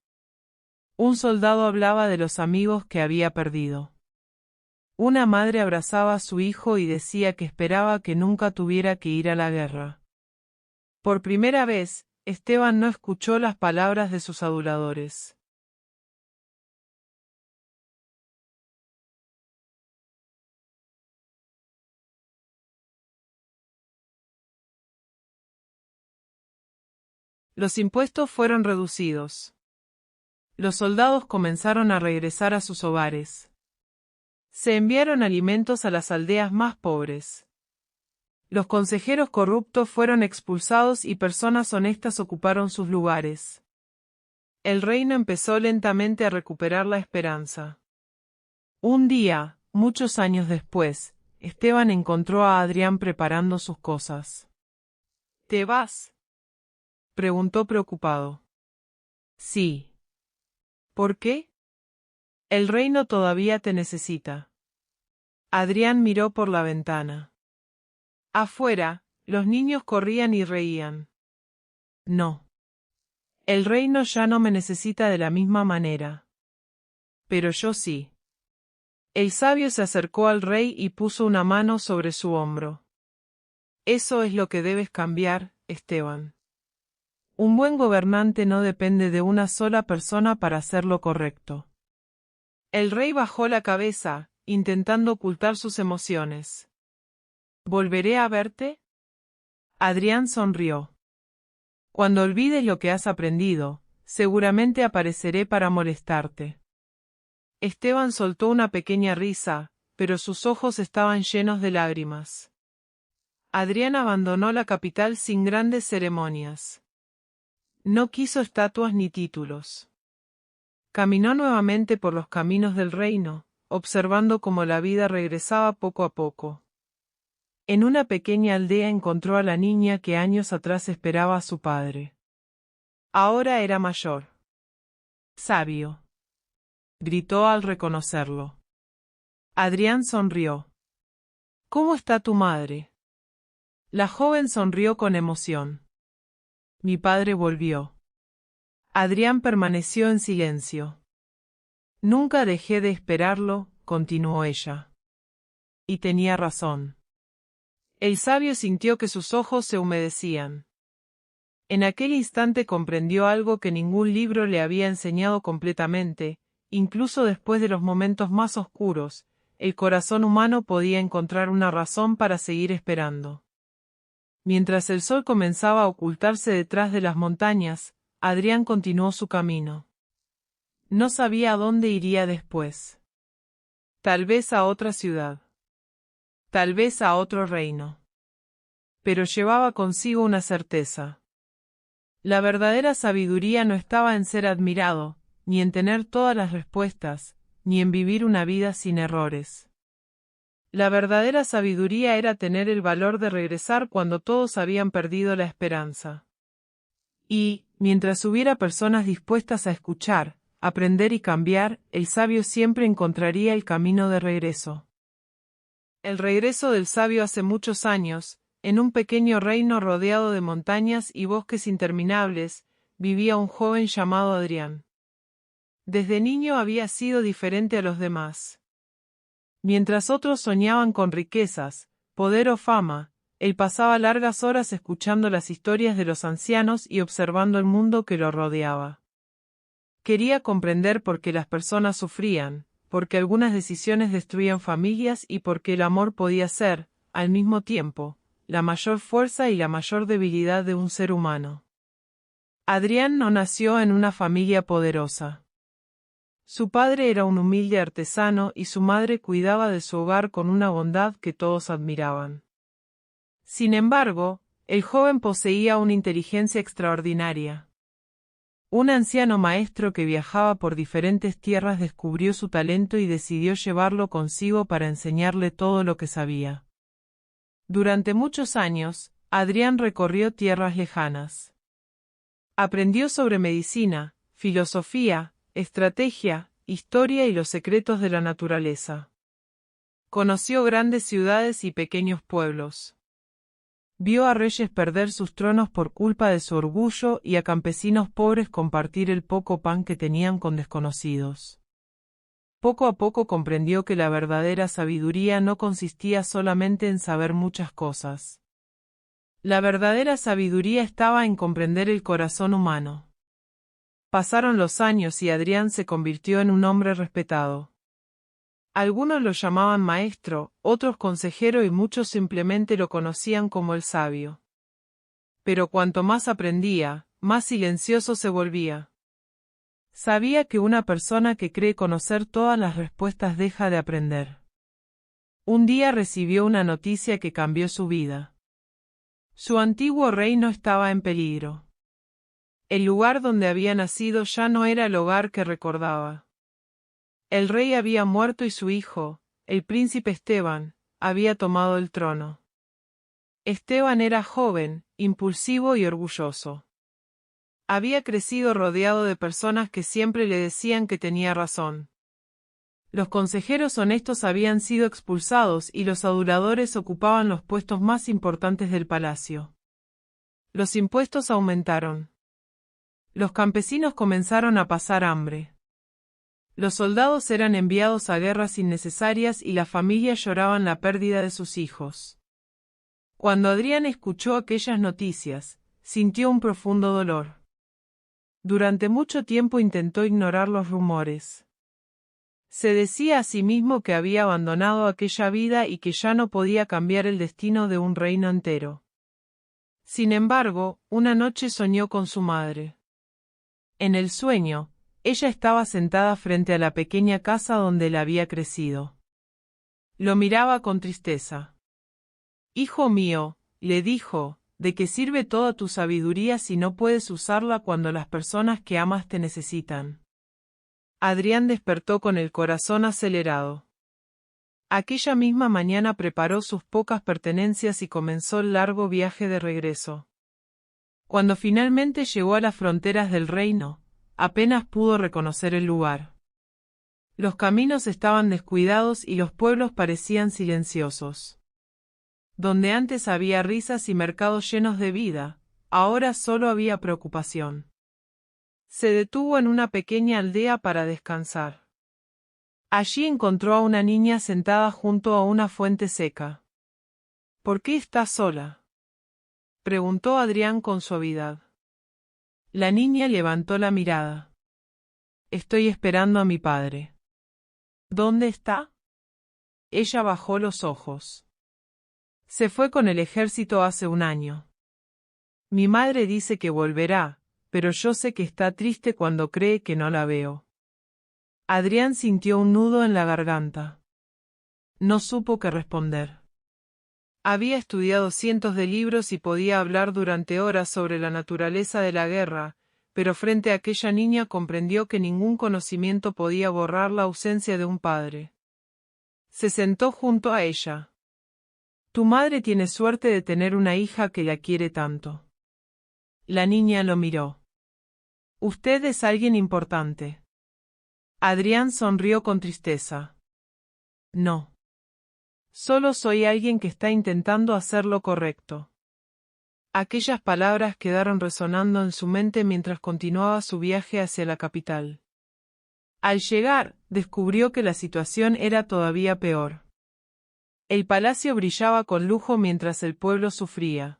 Un soldado hablaba de los amigos que había perdido. Una madre abrazaba a su hijo y decía que esperaba que nunca tuviera que ir a la guerra. Por primera vez, Esteban no escuchó las palabras de sus aduladores. Los impuestos fueron reducidos. Los soldados comenzaron a regresar a sus hogares. Se enviaron alimentos a las aldeas más pobres. Los consejeros corruptos fueron expulsados y personas honestas ocuparon sus lugares. El reino empezó lentamente a recuperar la esperanza. Un día, muchos años después, Esteban encontró a Adrián preparando sus cosas. «¿Te vas?», preguntó preocupado. «Sí». «¿Por qué?». «El reino todavía te necesita». Adrián miró por la ventana. Afuera, los niños corrían y reían. «No. El reino ya no me necesita de la misma manera. Pero yo sí». El sabio se acercó al rey y puso una mano sobre su hombro. «Eso es lo que debes cambiar, Esteban. Un buen gobernante no depende de una sola persona para hacer lo correcto». El rey bajó la cabeza, intentando ocultar sus emociones. «¿Volveré a verte?». Adrián sonrió. «Cuando olvides lo que has aprendido, seguramente apareceré para molestarte». Esteban soltó una pequeña risa, pero sus ojos estaban llenos de lágrimas. Adrián abandonó la capital sin grandes ceremonias. No quiso estatuas ni títulos. Caminó nuevamente por los caminos del reino, observando cómo la vida regresaba poco a poco. En una pequeña aldea encontró a la niña que años atrás esperaba a su padre. Ahora era mayor. «Sabio», gritó al reconocerlo. Adrián sonrió. ¿Cómo está tu madre? La joven sonrió con emoción. Mi padre volvió. Adrián permaneció en silencio. Nunca dejé de esperarlo, continuó ella. Y tenía razón. El sabio sintió que sus ojos se humedecían. En aquel instante comprendió algo que ningún libro le había enseñado completamente, incluso después de los momentos más oscuros, el corazón humano podía encontrar una razón para seguir esperando. Mientras el sol comenzaba a ocultarse detrás de las montañas, Adrián continuó su camino. No sabía a dónde iría después. Tal vez a otra ciudad. Tal vez a otro reino. Pero llevaba consigo una certeza. La verdadera sabiduría no estaba en ser admirado, ni en tener todas las respuestas, ni en vivir una vida sin errores. La verdadera sabiduría era tener el valor de regresar cuando todos habían perdido la esperanza. Y, mientras hubiera personas dispuestas a escuchar, aprender y cambiar, el sabio siempre encontraría el camino de regreso. El regreso del sabio hace muchos años, en un pequeño reino rodeado de montañas y bosques interminables, vivía un joven llamado Adrián. Desde niño había sido diferente a los demás. Mientras otros soñaban con riquezas, poder o fama, él pasaba largas horas escuchando las historias de los ancianos y observando el mundo que lo rodeaba. Quería comprender por qué las personas sufrían, por qué algunas decisiones destruían familias y por qué el amor podía ser, al mismo tiempo, la mayor fuerza y la mayor debilidad de un ser humano. Adrián no nació en una familia poderosa. Su padre era un humilde artesano y su madre cuidaba de su hogar con una bondad que todos admiraban. Sin embargo, el joven poseía una inteligencia extraordinaria. Un anciano maestro que viajaba por diferentes tierras descubrió su talento y decidió llevarlo consigo para enseñarle todo lo que sabía. Durante muchos años, Adrián recorrió tierras lejanas. Aprendió sobre medicina, filosofía, estrategia, historia y los secretos de la naturaleza. Conoció grandes ciudades y pequeños pueblos. Vio a reyes perder sus tronos por culpa de su orgullo y a campesinos pobres compartir el poco pan que tenían con desconocidos. Poco a poco comprendió que la verdadera sabiduría no consistía solamente en saber muchas cosas. La verdadera sabiduría estaba en comprender el corazón humano. Pasaron los años y Adrián se convirtió en un hombre respetado. Algunos lo llamaban maestro, otros consejero y muchos simplemente lo conocían como el sabio. Pero cuanto más aprendía, más silencioso se volvía. Sabía que una persona que cree conocer todas las respuestas deja de aprender. Un día recibió una noticia que cambió su vida. Su antiguo reino estaba en peligro. El lugar donde había nacido ya no era el hogar que recordaba. El rey había muerto y su hijo, el príncipe Esteban, había tomado el trono. Esteban era joven, impulsivo y orgulloso. Había crecido rodeado de personas que siempre le decían que tenía razón. Los consejeros honestos habían sido expulsados y los aduladores ocupaban los puestos más importantes del palacio. Los impuestos aumentaron. Los campesinos comenzaron a pasar hambre. Los soldados eran enviados a guerras innecesarias y las familias lloraban la pérdida de sus hijos. Cuando Adrián escuchó aquellas noticias, sintió un profundo dolor. Durante mucho tiempo intentó ignorar los rumores. Se decía a sí mismo que había abandonado aquella vida y que ya no podía cambiar el destino de un reino entero. Sin embargo, una noche soñó con su madre. En el sueño, ella estaba sentada frente a la pequeña casa donde él había crecido. Lo miraba con tristeza. «Hijo mío», le dijo, «¿de qué sirve toda tu sabiduría si no puedes usarla cuando las personas que amas te necesitan?». Adrián despertó con el corazón acelerado. Aquella misma mañana preparó sus pocas pertenencias y comenzó el largo viaje de regreso. Cuando finalmente llegó a las fronteras del reino, apenas pudo reconocer el lugar. Los caminos estaban descuidados y los pueblos parecían silenciosos. Donde antes había risas y mercados llenos de vida, ahora solo había preocupación. Se detuvo en una pequeña aldea para descansar. Allí encontró a una niña sentada junto a una fuente seca. ¿Por qué estás sola?, preguntó Adrián con suavidad. La niña levantó la mirada. Estoy esperando a mi padre. ¿Dónde está? Ella bajó los ojos. Se fue con el ejército hace un año. Mi madre dice que volverá, pero yo sé que está triste cuando cree que no la veo. Adrián sintió un nudo en la garganta. No supo qué responder. Había estudiado cientos de libros y podía hablar durante horas sobre la naturaleza de la guerra, pero frente a aquella niña comprendió que ningún conocimiento podía borrar la ausencia de un padre. Se sentó junto a ella. Tu madre tiene suerte de tener una hija que la quiere tanto. La niña lo miró. Usted es alguien importante. Adrián sonrió con tristeza. No. Solo soy alguien que está intentando hacer lo correcto. Aquellas palabras quedaron resonando en su mente mientras continuaba su viaje hacia la capital. Al llegar, descubrió que la situación era todavía peor. El palacio brillaba con lujo mientras el pueblo sufría.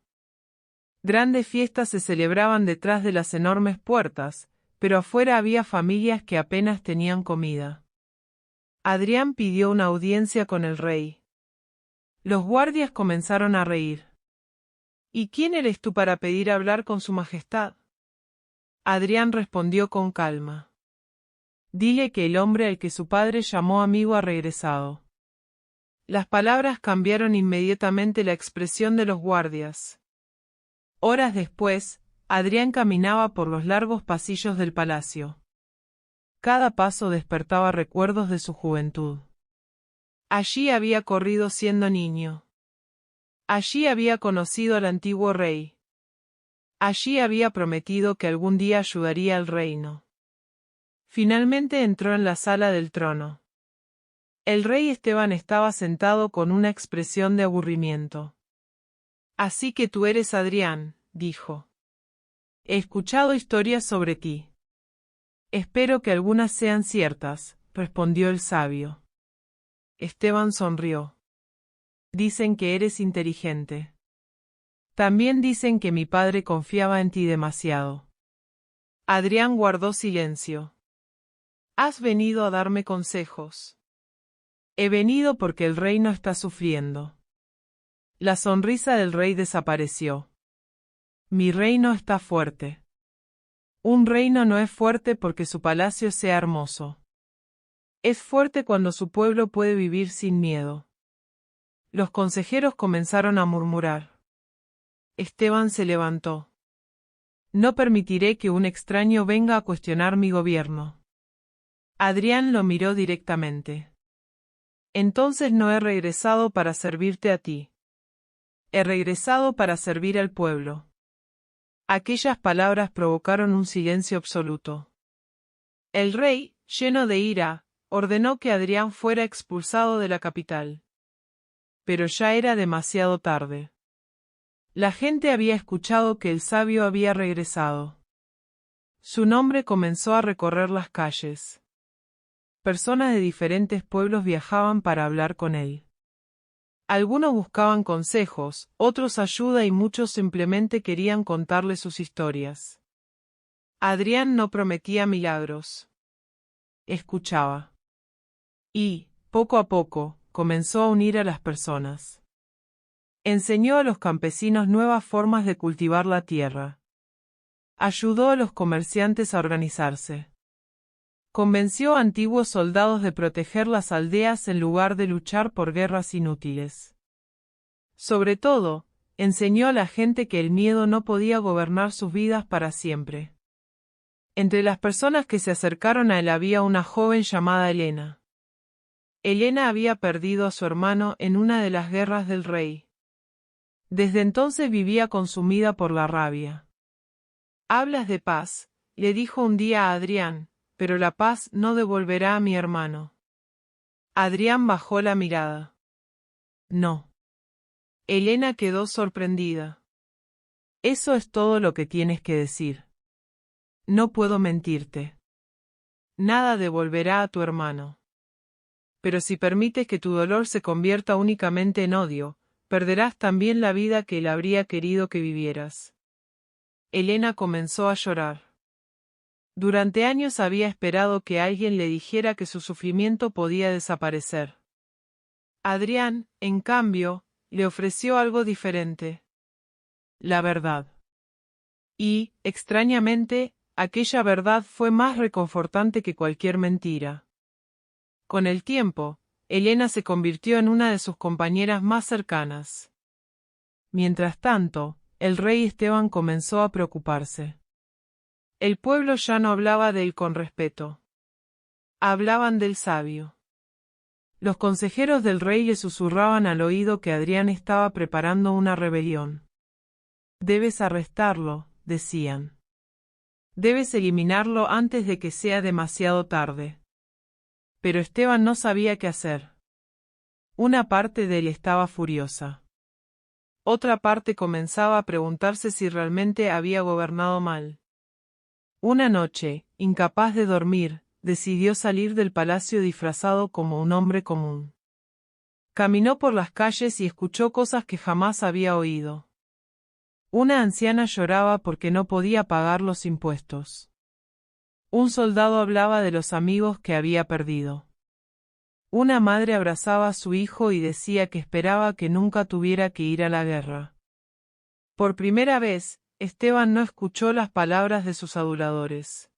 Grandes fiestas se celebraban detrás de las enormes puertas, pero afuera había familias que apenas tenían comida. Adrián pidió una audiencia con el rey. Los guardias comenzaron a reír. ¿Y quién eres tú para pedir hablar con su majestad? Adrián respondió con calma. Dile que el hombre al que su padre llamó amigo ha regresado. Las palabras cambiaron inmediatamente la expresión de los guardias. Horas después, Adrián caminaba por los largos pasillos del palacio. Cada paso despertaba recuerdos de su juventud. Allí había corrido siendo niño. Allí había conocido al antiguo rey. Allí había prometido que algún día ayudaría al reino. Finalmente entró en la sala del trono. El rey Esteban estaba sentado con una expresión de aburrimiento. Así que tú eres Adrián, dijo. He escuchado historias sobre ti. Espero que algunas sean ciertas, respondió el sabio. Esteban sonrió. Dicen que eres inteligente. También dicen que mi padre confiaba en ti demasiado. Adrián guardó silencio. ¿Has venido a darme consejos? He venido porque el reino está sufriendo. La sonrisa del rey desapareció. Mi reino está fuerte. Un reino no es fuerte porque su palacio sea hermoso. Es fuerte cuando su pueblo puede vivir sin miedo. Los consejeros comenzaron a murmurar. Esteban se levantó. No permitiré que un extraño venga a cuestionar mi gobierno. Adrián lo miró directamente. Entonces no he regresado para servirte a ti. He regresado para servir al pueblo. Aquellas palabras provocaron un silencio absoluto. El rey, lleno de ira, ordenó que Adrián fuera expulsado de la capital. Pero ya era demasiado tarde. La gente había escuchado que el sabio había regresado. Su nombre comenzó a recorrer las calles. Personas de diferentes pueblos viajaban para hablar con él. Algunos buscaban consejos, otros ayuda y muchos simplemente querían contarle sus historias. Adrián no prometía milagros. Escuchaba. Y, poco a poco, comenzó a unir a las personas. Enseñó a los campesinos nuevas formas de cultivar la tierra. Ayudó a los comerciantes a organizarse. Convenció a antiguos soldados de proteger las aldeas en lugar de luchar por guerras inútiles. Sobre todo, enseñó a la gente que el miedo no podía gobernar sus vidas para siempre. Entre las personas que se acercaron a él había una joven llamada Elena. Elena había perdido a su hermano en una de las guerras del rey. Desde entonces vivía consumida por la rabia. Hablas de paz, le dijo un día a Adrián, pero la paz no devolverá a mi hermano. Adrián bajó la mirada. No. Elena quedó sorprendida. Eso es todo lo que tienes que decir. No puedo mentirte. Nada devolverá a tu hermano. Pero si permites que tu dolor se convierta únicamente en odio, perderás también la vida que él habría querido que vivieras. Elena comenzó a llorar. Durante años había esperado que alguien le dijera que su sufrimiento podía desaparecer. Adrián, en cambio, le ofreció algo diferente. La verdad. Y, extrañamente, aquella verdad fue más reconfortante que cualquier mentira. Con el tiempo, Elena se convirtió en una de sus compañeras más cercanas. Mientras tanto, el rey Esteban comenzó a preocuparse. El pueblo ya no hablaba de él con respeto. Hablaban del sabio. Los consejeros del rey le susurraban al oído que Adrián estaba preparando una rebelión. Debes arrestarlo, decían. Debes eliminarlo antes de que sea demasiado tarde. Pero Esteban no sabía qué hacer. Una parte de él estaba furiosa. Otra parte comenzaba a preguntarse si realmente había gobernado mal. Una noche, incapaz de dormir, decidió salir del palacio disfrazado como un hombre común. Caminó por las calles y escuchó cosas que jamás había oído. Una anciana lloraba porque no podía pagar los impuestos. Un soldado hablaba de los amigos que había perdido. Una madre abrazaba a su hijo y decía que esperaba que nunca tuviera que ir a la guerra. Por primera vez, Esteban no escuchó las palabras de sus aduladores.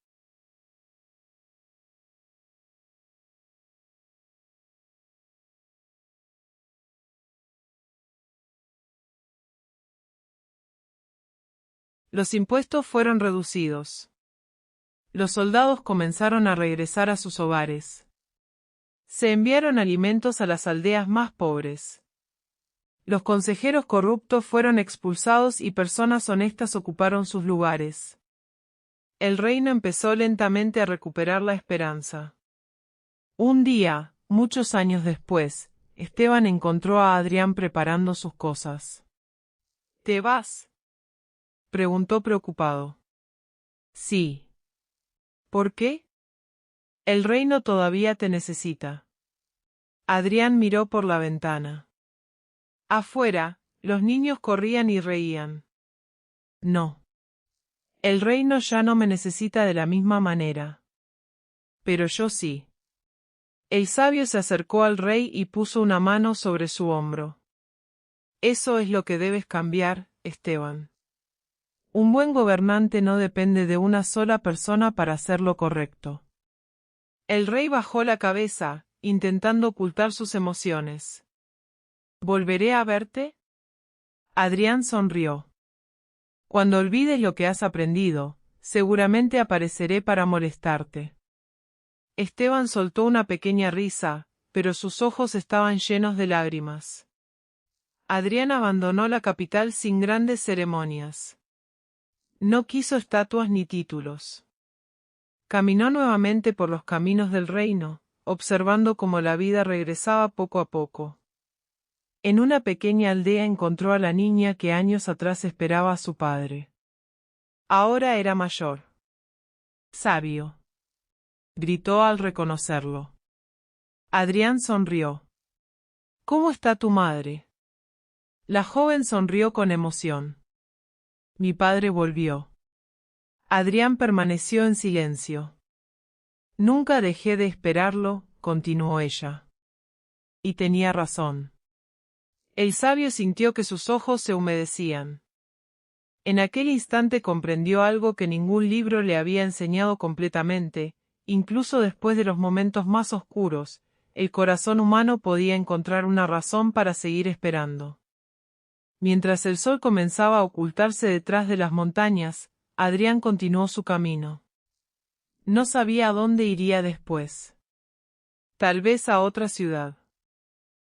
Los impuestos fueron reducidos. Los soldados comenzaron a regresar a sus hogares. Se enviaron alimentos a las aldeas más pobres. Los consejeros corruptos fueron expulsados y personas honestas ocuparon sus lugares. El reino empezó lentamente a recuperar la esperanza. Un día, muchos años después, Esteban encontró a Adrián preparando sus cosas. ¿Te vas?, preguntó preocupado. Sí. ¿Por qué? El reino todavía te necesita. Adrián miró por la ventana. Afuera, los niños corrían y reían. No. El reino ya no me necesita de la misma manera. Pero yo sí. El sabio se acercó al rey y puso una mano sobre su hombro. Eso es lo que debes cambiar, Esteban. Un buen gobernante no depende de una sola persona para hacer lo correcto. El rey bajó la cabeza, intentando ocultar sus emociones. ¿Volveré a verte? Adrián sonrió. Cuando olvides lo que has aprendido, seguramente apareceré para molestarte. Esteban soltó una pequeña risa, pero sus ojos estaban llenos de lágrimas. Adrián abandonó la capital sin grandes ceremonias. No quiso estatuas ni títulos. Caminó nuevamente por los caminos del reino, observando cómo la vida regresaba poco a poco. En una pequeña aldea encontró a la niña que años atrás esperaba a su padre. Ahora era mayor. Sabio. Gritó al reconocerlo. Adrián sonrió. ¿Cómo está tu madre? La joven sonrió con emoción. Mi padre volvió. Adrián permaneció en silencio. Nunca dejé de esperarlo, continuó ella. Y tenía razón. El sabio sintió que sus ojos se humedecían. En aquel instante comprendió algo que ningún libro le había enseñado completamente, incluso después de los momentos más oscuros, el corazón humano podía encontrar una razón para seguir esperando. Mientras el sol comenzaba a ocultarse detrás de las montañas, Adrián continuó su camino. No sabía a dónde iría después. Tal vez a otra ciudad.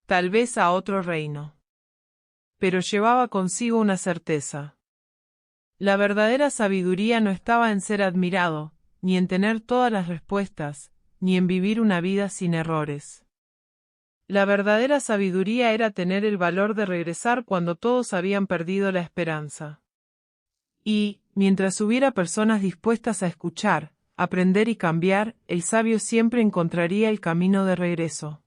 Tal vez a otro reino. Pero llevaba consigo una certeza. La verdadera sabiduría no estaba en ser admirado, ni en tener todas las respuestas, ni en vivir una vida sin errores. La verdadera sabiduría era tener el valor de regresar cuando todos habían perdido la esperanza. Y, mientras hubiera personas dispuestas a escuchar, aprender y cambiar, el sabio siempre encontraría el camino de regreso.